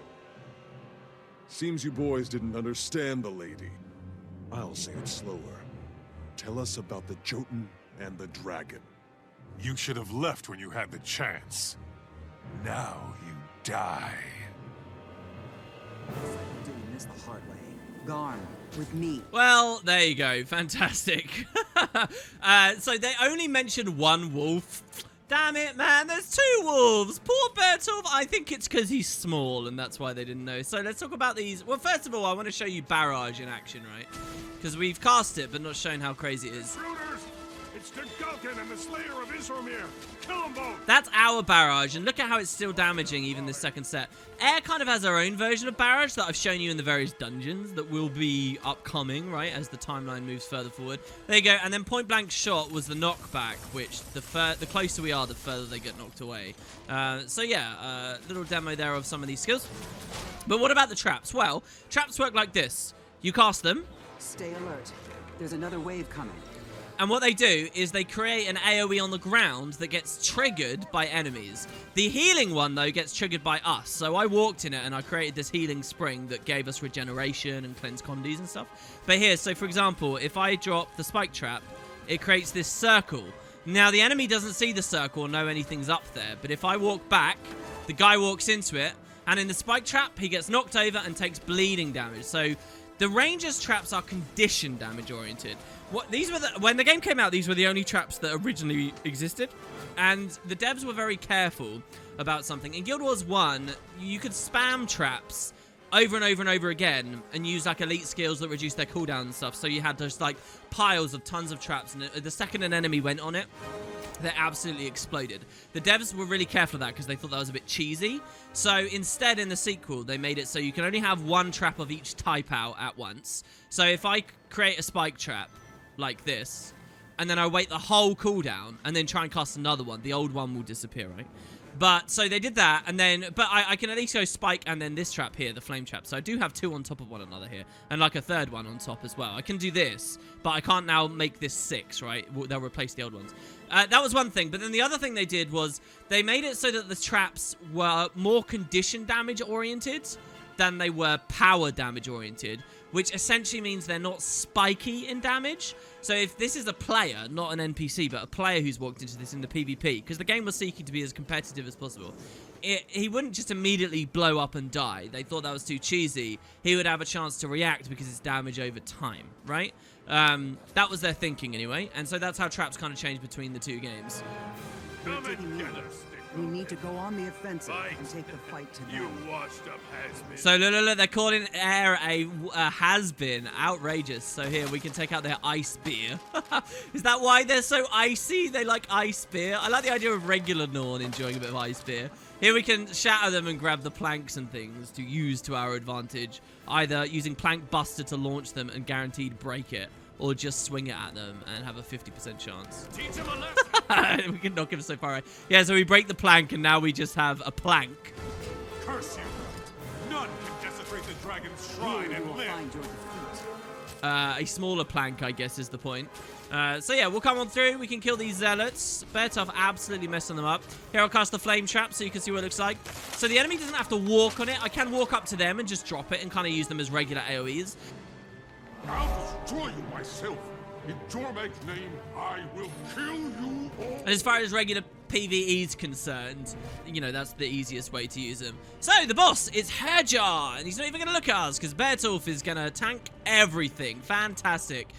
Seems you boys didn't understand the lady. I'll say it slower. Tell us about the Jotun and the dragon. You should have left when you had the chance. Now you die. Doing this the hard way. Garm, with me. Well, there you go. Fantastic. So they only mentioned one wolf. Damn it, man. There's two wolves. Poor Bertolf. I think it's because he's small, and that's why they didn't know. So let's talk about these. Well, first of all, I want to show you Barrage in action, right? Because we've cast it, but not shown how crazy it is. Intruders! It's Stagulkin and the Slayer of Isramir. Kill them both! That's our Barrage, and look at how it's still damaging even this second set. Air kind of has her own version of Barrage that I've shown you in the various dungeons that will be upcoming, right, as the timeline moves further forward. There you go, and then Point Blank Shot was the knockback, which the closer we are, the further they get knocked away. So yeah, little demo there of some of these skills. But what about the traps? Well, traps work like this. You cast them. Stay alert. There's another wave coming. And what they do is they create an AoE on the ground that gets triggered by enemies. The healing one, though, gets triggered by us. So I walked in it and I created this healing spring that gave us regeneration and cleanse condies and stuff. But here, so for example, if I drop the spike trap, it creates this circle. Now, the enemy doesn't see the circle or know anything's up there. But if I walk back, the guy walks into it. And in the spike trap, he gets knocked over and takes bleeding damage. So the Ranger's traps are condition damage oriented. When the game came out, these were the only traps that originally existed, and the devs were very careful about something. In Guild Wars 1, you could spam traps over and over and over again and use like elite skills that reduce their cooldown and stuff. So you had just like piles of tons of traps, and the second an enemy went on it, they absolutely exploded. The devs were really careful of that because they thought that was a bit cheesy. So instead, in the sequel, they made it so you can only have one trap of each type out at once. So if I create a spike trap like this, and then I wait the whole cooldown, and then try and cast another one, the old one will disappear, right? But, so they did that, and then, but I can at least go spike and then this trap here, the flame trap. So I do have 2 on top of one another here, and like a third one on top as well. I can do this, but I can't now make this 6, right? They'll replace the old ones. That was one thing, but then the other thing they did was they made it so that the traps were more condition damage oriented than they were power damage oriented, which essentially means they're not spiky in damage. So if this is a player, not an NPC, but a player who's walked into this in the PvP, because the game was seeking to be as competitive as possible, he wouldn't just immediately blow up and die. They thought that was too cheesy. He would have a chance to react because it's damage over time, right? That was their thinking anyway, and so that's how traps kind of changed between the 2 games. Come and get us. We need to go on the offensive and take the fight to them. You washed up has-been. So look, they're calling Air a has-been. Outrageous. So here, we can take out their ice beer. Is that why they're so icy? They like ice beer? I like the idea of regular Norn enjoying a bit of ice beer. Here we can shatter them and grab the planks and things to use to our advantage. Either using Plank Buster to launch them and guaranteed break it, or just swing it at them and have a 50% chance. Teach him a lesson. We can knock him so far away. Yeah, so we break the plank, and now we just have a plank. Curse you. None can desecrate the dragon's shrine and live. Find your defeat. A smaller plank, I guess, is the point. So yeah, we'll come on through. We can kill these zealots. Bear Tough absolutely messing them up. Here I'll cast the flame trap so you can see what it looks like. So the enemy doesn't have to walk on it. I can walk up to them and just drop it and kind of use them as regular AoEs. I'll destroy you myself. In Jormag's name, I will kill you all. And as far as regular PvE is concerned, you know, that's the easiest way to use him. So, the boss is Herjar, and he's not even going to look at us, because Beartooth is going to tank everything. Fantastic.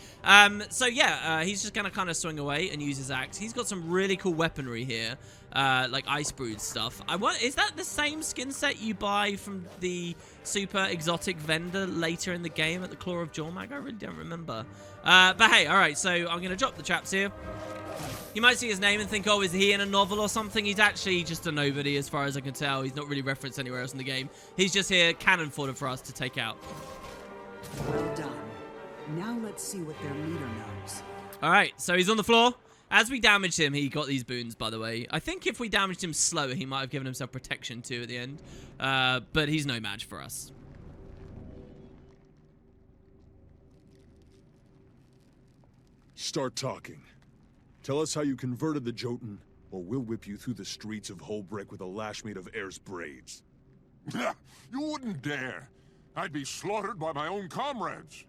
So, yeah, he's just going to kind of swing away and use his axe. He's got some really cool weaponry here, like Ice Brood stuff. Is that the same skin set you buy from the super exotic vendor later in the game at the Claw of Jormag? I really don't remember. But hey, alright, so I'm going to drop the traps here. You might see his name and think, oh, is he in a novel or something? He's actually just a nobody as far as I can tell. He's not really referenced anywhere else in the game. He's just here, cannon fodder for us to take out. Well done. Now let's see what their leader knows. Alright, so he's on the floor. As we damaged him, he got these boons, by the way. I think if we damaged him slower, he might have given himself protection too at the end. But he's no match for us. Start talking. Tell us how you converted the Jotun, or we'll whip you through the streets of Holbreck with a lash made of Air's braids. You wouldn't dare. I'd be slaughtered by my own comrades.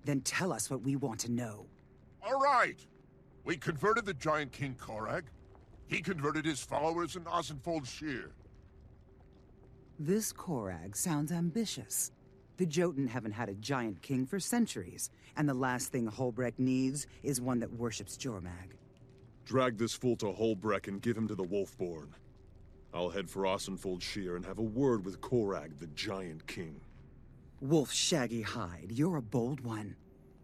Then tell us what we want to know. All right. We converted the giant King Korag. He converted his followers in Ozenfold Shear. This Korag sounds ambitious. The Jotun haven't had a giant king for centuries, and the last thing Holbreck needs is one that worships Jormag. Drag this fool to Holbreck and give him to the Wolfborn. I'll head for Ozenfold Shear and have a word with Korag, the giant king. Wolf Shaggy Hide, you're a bold one.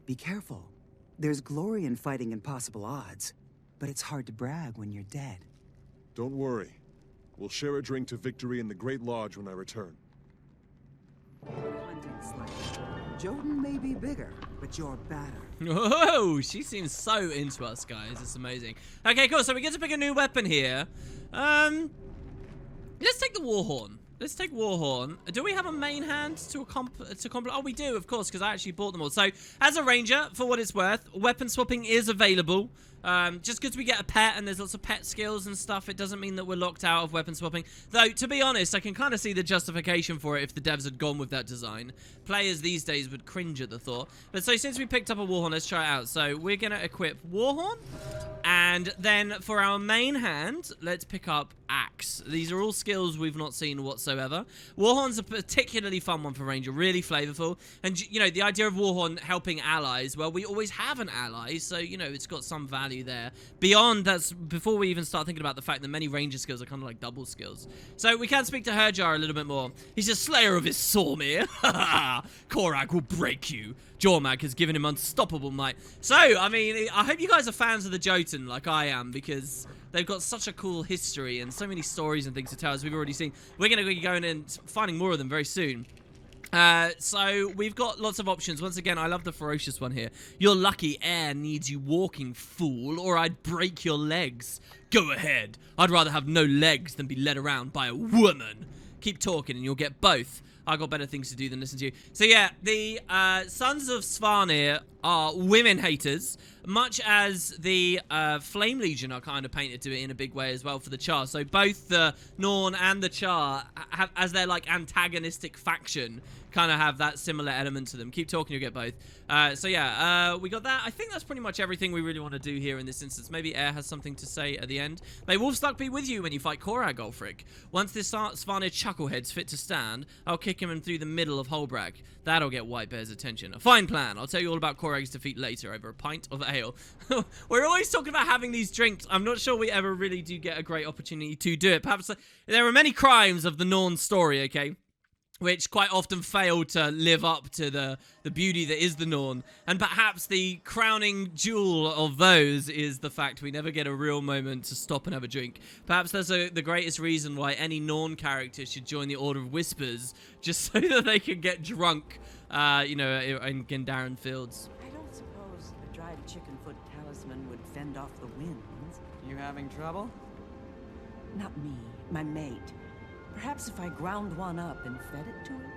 Be careful. There's glory in fighting impossible odds, but it's hard to brag when you're dead. Don't worry. We'll share a drink to victory in the Great Lodge when I return. Jotun may be bigger, but you're badder. Oh, she seems so into us, guys. It's amazing. Okay, cool. So we get to pick a new weapon here. Let's take the Warhorn. Let's take Warhorn. Do we have a main hand to compliment? Oh, we do, of course, because I actually bought them all. So, as a ranger, for what it's worth, weapon swapping is available. Just because we get a pet and there's lots of pet skills and stuff, it doesn't mean that we're locked out of weapon swapping. Though, to be honest, I can kind of see the justification for it if the devs had gone with that design. Players these days would cringe at the thought. But so, since we picked up a Warhorn, let's try it out. So, we're going to equip Warhorn. And And then for our main hand, let's pick up Axe. These are all skills we've not seen whatsoever. Warhorn's a particularly fun one for Ranger, really flavorful. And, you know, the idea of Warhorn helping allies, well, we always have an ally, so, you know, it's got some value there. Beyond, that's before we even start thinking about the fact that many Ranger skills are kind of like double skills. So we can speak to Herjar a little bit more. He's a slayer of his Sawmere. Korag will break you. Jormag has given him unstoppable might. So, I mean, I hope you guys are fans of the Jotun like I am, because they've got such a cool history and so many stories and things to tell, as we've already seen. We're going to be going and finding more of them very soon. So we've got lots of options. Once again, I love the ferocious one here. You're lucky air needs you walking, fool, or I'd break your legs. Go ahead. I'd rather have no legs than be led around by a woman. Keep talking and you'll get both. I got better things to do than listen to you. So yeah, the Sons of Svanir are women haters, much as the Flame Legion are kind of painted to it in a big way as well for the Char. So both the Norn and the Char, have, as their like antagonistic faction, kind of have that similar element to them. Keep talking, you'll get both. So yeah, we got that. I think that's pretty much everything we really want to do here in this instance. Maybe Air has something to say at the end. May Wolfstuck be with you when you fight Korag, Ulfric. Once this Svanir chucklehead's fit to stand, I'll kick him in through the middle of Holbrak. That'll get White Bear's attention. A fine plan. I'll tell you all about Korag's defeat later over a pint of ale. We're always talking about having these drinks. I'm not sure we ever really do get a great opportunity to do it. Perhaps there are many crimes of the Norn story, okay, which quite often fail to live up to the beauty that is the Norn. And perhaps the crowning jewel of those is the fact we never get a real moment to stop and have a drink. Perhaps that's the greatest reason why any Norn character should join the Order of Whispers, just so that they can get drunk, you know, in Gandharan fields. I don't suppose a dried chicken foot talisman would fend off the winds. You having trouble? Not me, my mate. Perhaps if I ground one up and fed it to him?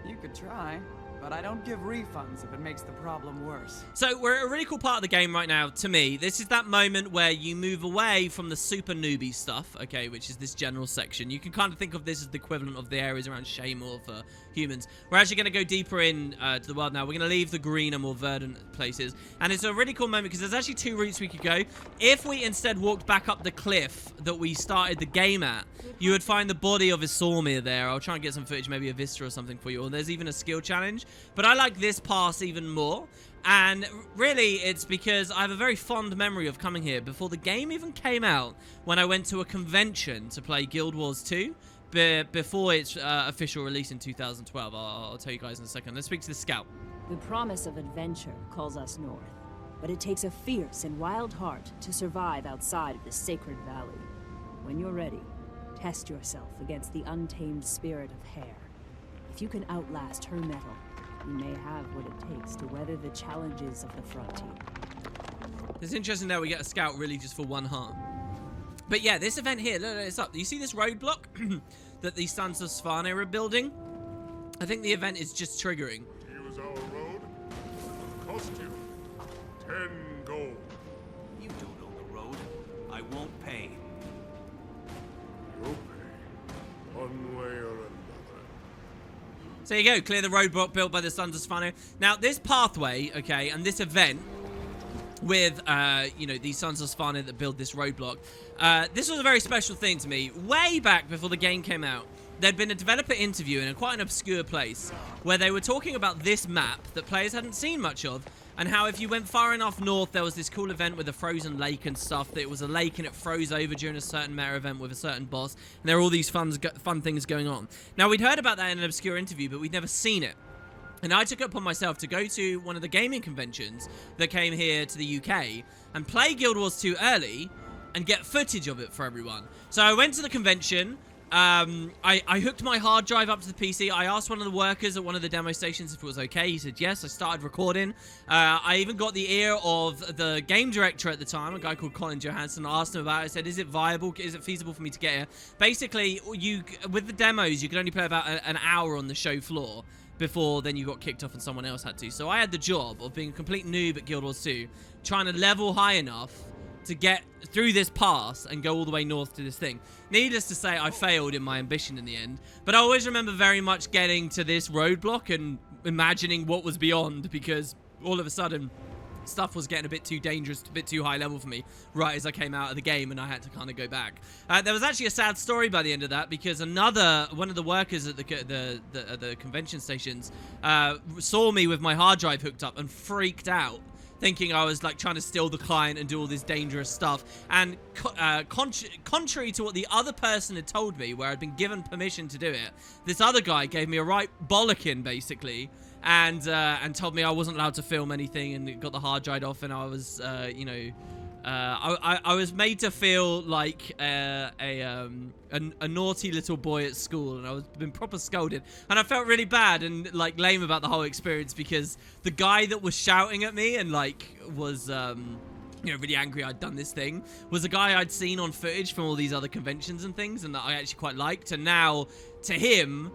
You could try, but I don't give refunds if it makes the problem worse. So we're at a really cool part of the game right now, to me. This is that moment where you move away from the super newbie stuff, okay, which is this general section. You can kind of think of this as the equivalent of the areas around Shaymore for humans. We're actually going to go deeper in to the world now. We're going to leave the greener, more verdant places. And it's a really cool moment because there's actually two routes we could go. If we instead walked back up the cliff that we started the game at, you would find the body of Isormir there. I'll try and get some footage, maybe a Vista or something for you. Or there's even a skill challenge. But I like this pass even more. And really, it's because I have a very fond memory of coming here before the game even came out, when I went to a convention to play Guild Wars 2. Before its official release in 2012. I'll tell you guys in a second. Let's speak to the scout. The promise of adventure calls us north, but it takes a fierce and wild heart to survive outside of the sacred valley. When you're ready, test yourself against the untamed spirit of Hair. If you can outlast her metal, you may have what it takes to weather the challenges of the frontier. It's interesting that we get a scout really just for one harm. But yeah, this event here, look, it's up. You see this roadblock that the Sons of Svanir are building? I think the event is just triggering. Use our road. Cost you 10 gold. You don't own the road. I won't pay. You'll pay. One way or another. So there you go. Clear the roadblock built by the Sons of Svanir. Now, this pathway, okay, and this event with, you know, these Sons of Svanir that build this roadblock. This was a very special thing to me. Way back before the game came out, there'd been a developer interview in quite an obscure place where they were talking about this map that players hadn't seen much of, and how if you went far enough north, there was this cool event with a frozen lake and stuff. That it was a lake and it froze over during a certain meta event with a certain boss, and there were all these fun things going on. Now, we'd heard about that in an obscure interview, but we'd never seen it. And I took it upon myself to go to one of the gaming conventions that came here to the UK and play Guild Wars 2 early and get footage of it for everyone. So I went to the convention. I hooked my hard drive up to the PC. I asked one of the workers at one of the demo stations if it was okay. He said yes. I started recording. I even got the ear of the game director at the time, a guy called Colin Johansson. I asked him about it. I said, is it viable? Is it feasible for me to get here? Basically, with the demos, you could only play about an hour on the show floor before then you got kicked off and someone else had to. So I had the job of being a complete noob at Guild Wars 2, trying to level high enough to get through this pass and go all the way north to this thing. Needless to say, I failed in my ambition in the end. But I always remember very much getting to this roadblock and imagining what was beyond, because all of a sudden stuff was getting a bit too dangerous, a bit too high level for me right as I came out of the game, and I had to kind of go back. There was actually a sad story by the end of that, because one of the workers at the convention stations saw me with my hard drive hooked up and freaked out, thinking I was like trying to steal the client and do all this dangerous stuff. And contrary to what the other person had told me, where I'd been given permission to do it, this other guy gave me a right bollocking basically, and told me I wasn't allowed to film anything, and got the hard drive off, and I was you know, I was made to feel like a naughty little boy at school, and I was been proper scolded, and I felt really bad and like lame about the whole experience, because the guy that was shouting at me and like was you know, really angry I'd done this thing, was a guy I'd seen on footage from all these other conventions and things, and that I actually quite liked. And now to him,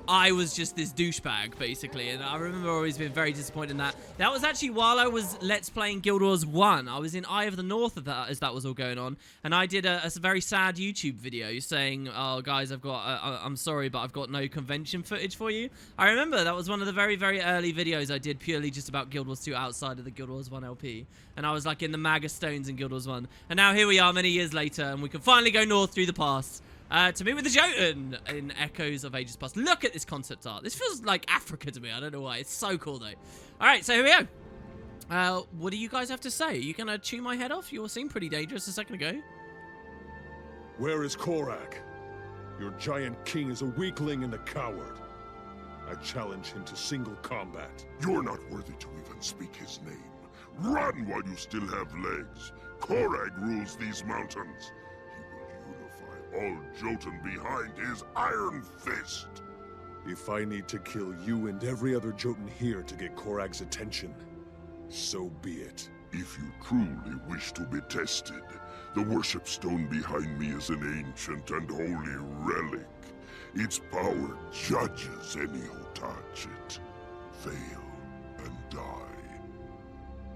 I was just this douchebag, basically, and I remember always being very disappointed in that. That was actually while I was Let's Playing Guild Wars 1. I was in Eye of the North of that, as that was all going on, and I did a very sad YouTube video saying, oh, guys, I'm sorry, but I've got no convention footage for you. I remember that was one of the very, very early videos I did purely just about Guild Wars 2 outside of the Guild Wars 1 LP, and I was like in the Maga Stones in Guild Wars 1, and now here we are many years later, and we can finally go north through the pass. To meet with the Jotun in Echoes of Ages Past. Look at this concept art. This feels like Africa to me. I don't know why. It's so cool, though. All right, so here we go. What do you guys have to say? Are you going to chew my head off? You all seemed pretty dangerous a second ago. Where is Korag? Your giant king is a weakling and a coward. I challenge him to single combat. You're not worthy to even speak his name. Run while you still have legs. Korag rules these mountains. All Jotun behind his iron fist. If I need to kill you and every other Jotun here to get Korag's attention, so be it. If you truly wish to be tested, the worship stone behind me is an ancient and holy relic. Its power judges any who touch it. Fail and die.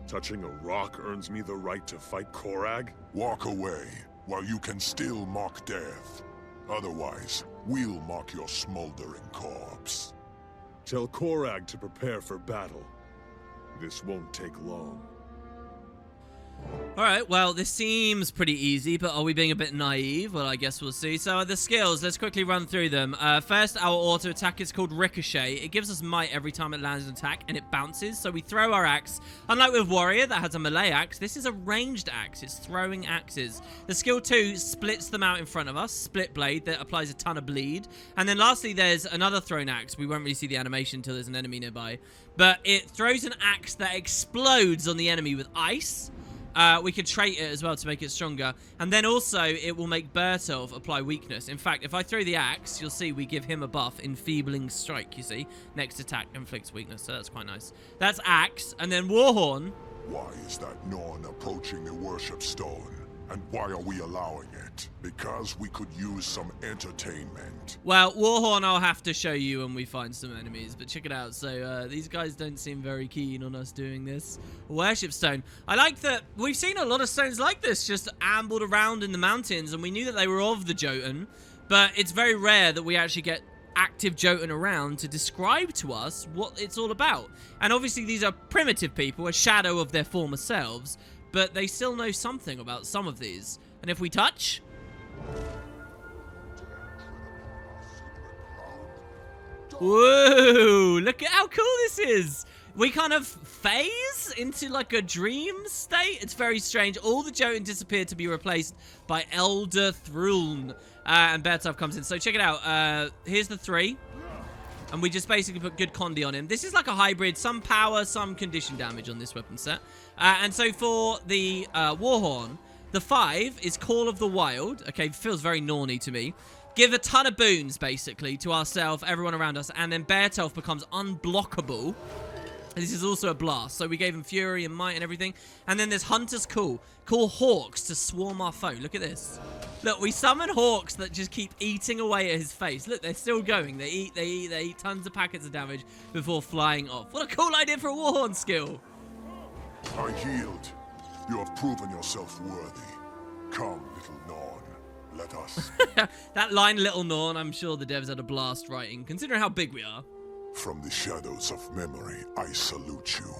Touching a rock earns me the right to fight Korag? Walk away, while you can still mock death. Otherwise, we'll mock your smoldering corpse. Tell Korag to prepare for battle. This won't take long. Alright, well, this seems pretty easy, but are we being a bit naive? Well, I guess we'll see. So, the skills, let's quickly run through them. First, our auto attack is called Ricochet. It gives us might every time it lands an attack, and it bounces, so we throw our axe. Unlike with Warrior, that has a melee axe, this is a ranged axe. It's throwing axes. The skill 2 splits them out in front of us, split blade, that applies a ton of bleed. And then lastly, there's another thrown axe. We won't really see the animation until there's an enemy nearby. But it throws an axe that explodes on the enemy with ice. We could trait it as well to make it stronger. And then also, it will make Bertolf apply weakness. In fact, if I throw the axe, you'll see we give him a buff, Enfeebling Strike, you see. Next attack inflicts weakness, so that's quite nice. That's axe. And then Warhorn. Why is that Norn approaching the worship stone? And why are we allowing it? Because we could use some entertainment. Well, Warhorn I'll have to show you when we find some enemies, but check it out. So, these guys don't seem very keen on us doing this. Worship Stone. I like that we've seen a lot of stones like this just ambled around in the mountains, and we knew that they were of the Jotun, but it's very rare that we actually get active Jotun around to describe to us what it's all about. And obviously these are primitive people, a shadow of their former selves, but they still know something about some of these. And if we touch... Whoa! Look at how cool this is! We kind of phase into like a dream state. It's very strange. All the Jotun disappeared to be replaced by Elder Thruln. And Bertolf comes in. So check it out. Here's the 3. And we just basically put good condi on him. This is like a hybrid. Some power, some condition damage on this weapon set. And so for the Warhorn, the 5 is Call of the Wild. Okay, feels very Norny to me. Give a ton of boons, basically, to ourselves, everyone around us. And then Bertolf becomes unblockable. This is also a blast. So we gave him Fury and Might and everything. And then there's Hunter's Call. Call Hawks to swarm our foe. Look at this. Look, we summon Hawks that just keep eating away at his face. Look, they're still going. They eat tons of packets of damage before flying off. What a cool idea for a Warhorn skill. I yield. You have proven yourself worthy. Come, little Norn. Let us. That line, Little Norn, I'm sure the devs had a blast writing, considering how big we are. From the shadows of memory, I salute you.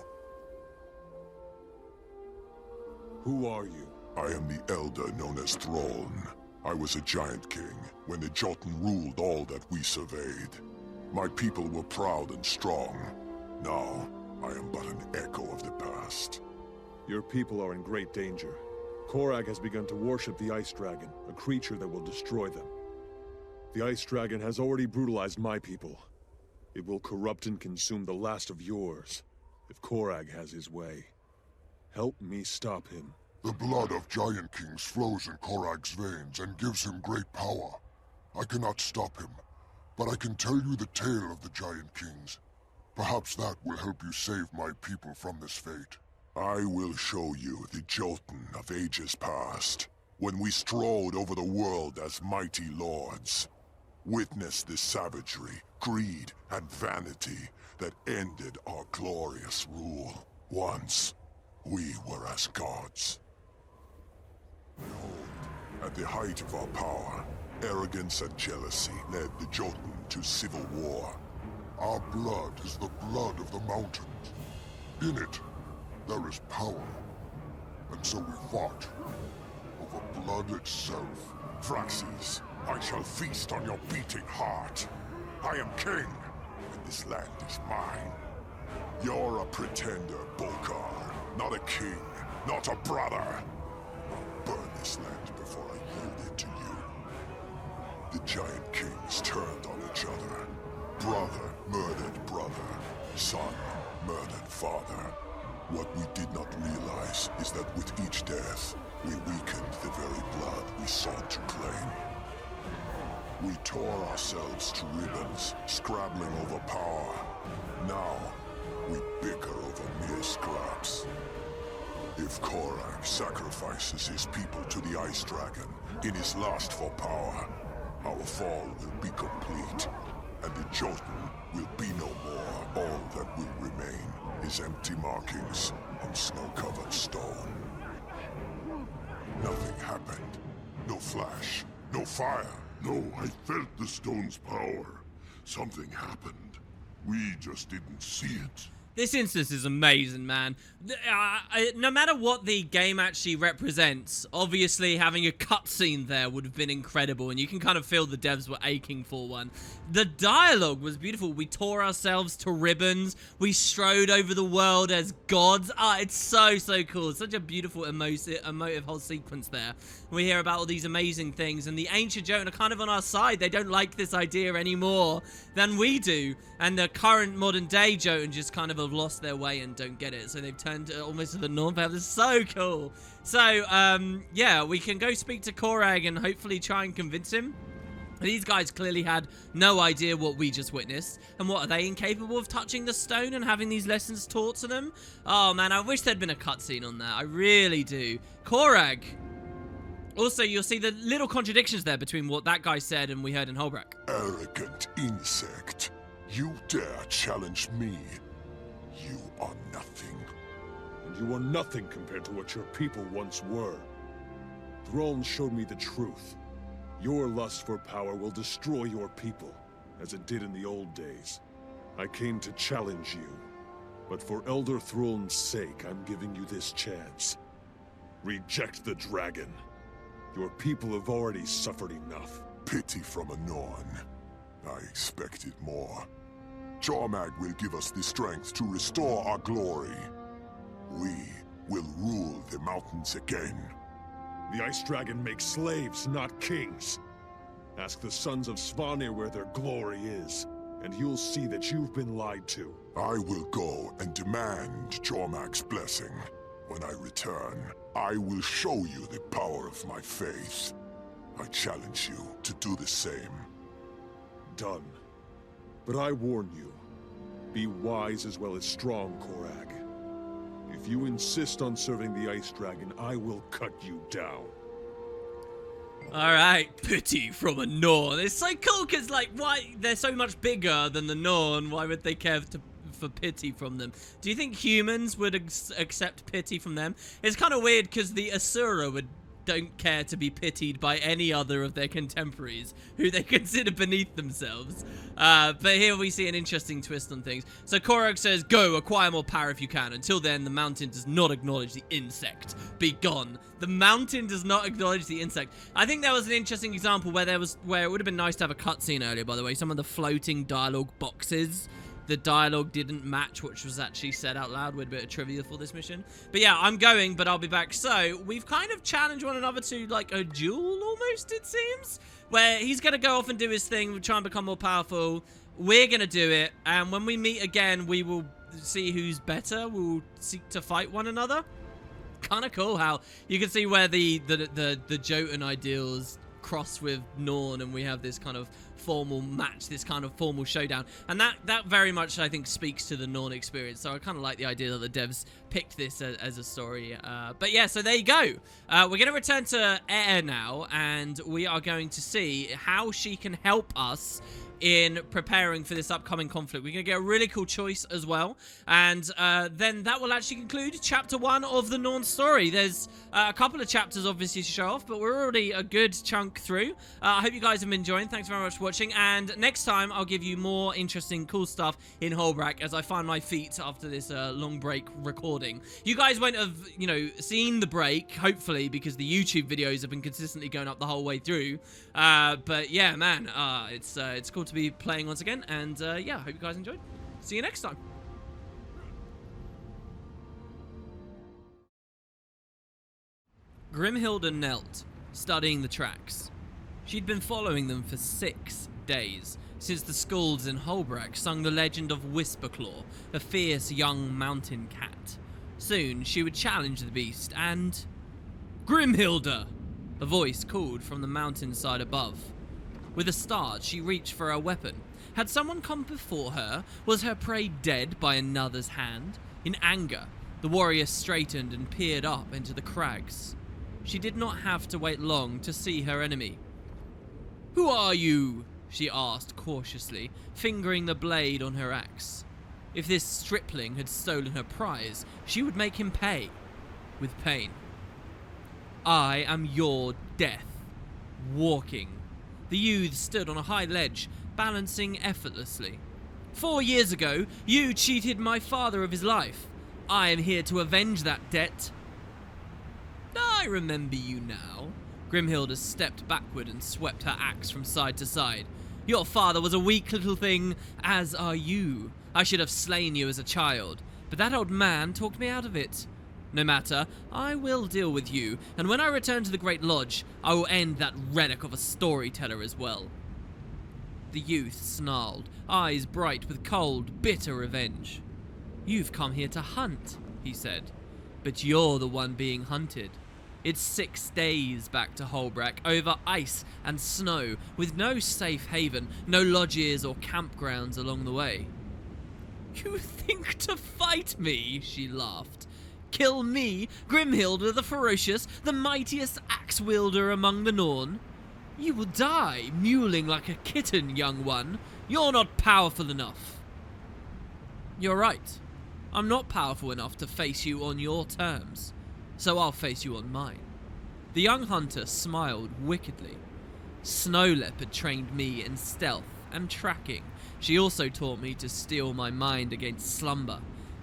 Who are you? I am the elder known as Throne. I was a giant king when the Jotun ruled all that we surveyed. My people were proud and strong. Now, I am but an echo of the past. Your people are in great danger. Korag has begun to worship the Ice Dragon, a creature that will destroy them. The Ice Dragon has already brutalized my people. It will corrupt and consume the last of yours, if Korag has his way. Help me stop him. The blood of giant kings flows in Korag's veins and gives him great power. I cannot stop him, but I can tell you the tale of the giant kings. Perhaps that will help you save my people from this fate. I will show you the Jotun of ages past, when we strode over the world as mighty lords. Witness the savagery, greed, and vanity that ended our glorious rule. Once, we were as gods. Behold, at the height of our power, arrogance and jealousy led the Jotun to civil war. Our blood is the blood of the mountains. In it, there is power. And so we fought over blood itself. Thraxes, I shall feast on your beating heart. I am king, and this land is mine. You're a pretender, Bolkar. Not a king, not a brother. I'll burn this land before I yield it to you. The giant kings turned on each other. Brother murdered brother. Son murdered father. What we did not realize is that with each death, we weakened the very blood we sought to claim. We tore ourselves to ribbons, scrabbling over power. Now, we bicker over mere scraps. If Korag sacrifices his people to the Ice Dragon in his lust for power, our fall will be complete, and the Jotun will be no more. All that will remain is empty markings on snow-covered stone. Nothing happened. No flash, no fire. No, I felt the stone's power. Something happened. We just didn't see it. This instance is amazing, man. No matter what the game actually represents, obviously having a cutscene there would have been incredible, and you can kind of feel the devs were aching for one. The dialogue was beautiful. We tore ourselves to ribbons. We strode over the world as gods. It's so cool. Such a beautiful, emotive whole sequence there. We hear about all these amazing things, and the ancient Jotun are kind of on our side. They don't like this idea any more than we do, and the current modern day Jotun just kind of have lost their way and don't get it, so they've turned almost to the north. This is so cool. So yeah, we can go speak to Korag and hopefully try and convince him. These guys clearly had no idea what we just witnessed. And what, are they incapable of touching the stone and having these lessons taught to them? Oh man, I wish there'd been a cutscene on that. I really do. Korag. Also, you'll see the little contradictions there between what that guy said and we heard in Holbrook. Arrogant insect. You dare challenge me. You are nothing. And you are nothing compared to what your people once were. Throne showed me the truth. Your lust for power will destroy your people, as it did in the old days. I came to challenge you, but for Elder Throne's sake, I'm giving you this chance. Reject the dragon. Your people have already suffered enough. Pity from a Norn. I expected more. Jormag will give us the strength to restore our glory. We will rule the mountains again. The Ice Dragon makes slaves, not kings. Ask the sons of Svanir where their glory is, and you'll see that you've been lied to. I will go and demand Jormag's blessing. When I return, I will show you the power of my faith. I challenge you to do the same. Done. But I warn you, be wise as well as strong, Korag. If you insist on serving the Ice Dragon, I will cut you down. Alright, pity from a Norn. It's so cool because, like, why? They're so much bigger than the Norn. Why would they care for pity from them? Do you think humans would accept pity from them? It's kind of weird because the Asura would don't care to be pitied by any other of their contemporaries who they consider beneath themselves. But here we see an interesting twist on things. So Korok says, go, acquire more power if you can. Until then, the mountain does not acknowledge the insect. Be gone. The mountain does not acknowledge the insect. I think that was an interesting example where it would have been nice to have a cutscene earlier, by the way. Some of the floating dialogue boxes, the dialogue didn't match which was actually said out loud with a bit of trivia for this mission. But yeah, I'm going, but I'll be back. So we've kind of challenged one another to like a duel almost, it seems, where he's going to go off and do his thing, try and become more powerful. We're going to do it. And when we meet again, we will see who's better. We'll seek to fight one another. Kind of cool how you can see where the Jotun ideals cross with Norn, and we have this kind of formal match, this kind of formal showdown, and that very much I think speaks to the Norn experience. So I kind of like the idea that the devs picked this as a story. But yeah, so there you go. We're going to return to Air now, and we are going to see how she can help us in preparing for this upcoming conflict. We're going to get a really cool choice as well. And then that will actually conclude chapter 1 of the Norn story. There's a couple of chapters obviously to show off, but we're already a good chunk through. I hope you guys have been enjoying. Thanks very much for watching. And next time I'll give you more interesting, cool stuff in Holbrook as I find my feet after this long break recording. You guys won't have, you know, seen the break, hopefully, because the YouTube videos have been consistently going up the whole way through. But yeah, man, it's cool to be playing once again, and yeah, hope you guys enjoyed. See you next time. Grimhilda knelt, studying the tracks. She'd been following them for 6 days, since the skalds in Holbrook sung the legend of Whisperclaw, a fierce young mountain cat. Soon she would challenge the beast, and... Grimhilda! A voice called from the mountainside above. With a start, she reached for her weapon. Had someone come before her? Was her prey dead by another's hand? In anger, the warrior straightened and peered up into the crags. She did not have to wait long to see her enemy. "Who are you?" she asked cautiously, fingering the blade on her axe. If this stripling had stolen her prize, she would make him pay. With pain. "I am your death. Walking." The youth stood on a high ledge, balancing effortlessly. 4 years ago, you cheated my father of his life. I am here to avenge that debt. I remember you now. Grimhilda stepped backward and swept her axe from side to side. Your father was a weak little thing, as are you. I should have slain you as a child, but that old man talked me out of it. No matter, I will deal with you, and when I return to the Great Lodge, I will end that relic of a storyteller as well. The youth snarled, eyes bright with cold, bitter revenge. You've come here to hunt, he said, but you're the one being hunted. It's 6 days back to Holbrook, over ice and snow, with no safe haven, no lodges or campgrounds along the way. You think to fight me, she laughed. Kill me, Grimhilda the Ferocious, the mightiest axe-wielder among the Norn? You will die, mewling like a kitten, young one. You're not powerful enough. You're right. I'm not powerful enough to face you on your terms, so I'll face you on mine. The young hunter smiled wickedly. Snow Leopard trained me in stealth and tracking. She also taught me to steel my mind against slumber.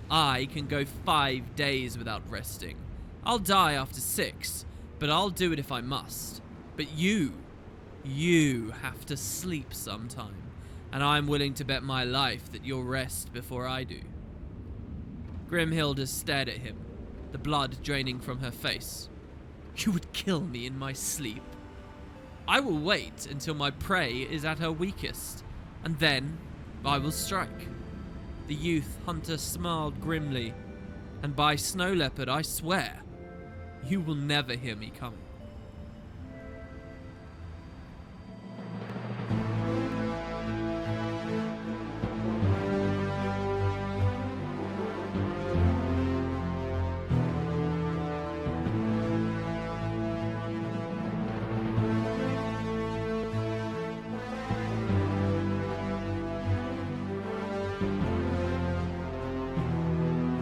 I can go 5 days without resting. I'll die after 6, but I'll do it if I must. But you have to sleep sometime, and I'm willing to bet my life that you'll rest before I do. Grimhilda stared at him, the blood draining from her face. You would kill me in my sleep. I will wait until my prey is at her weakest, and then I will strike. The youth hunter smiled grimly, and by Snow Leopard I swear, you will never hear me coming.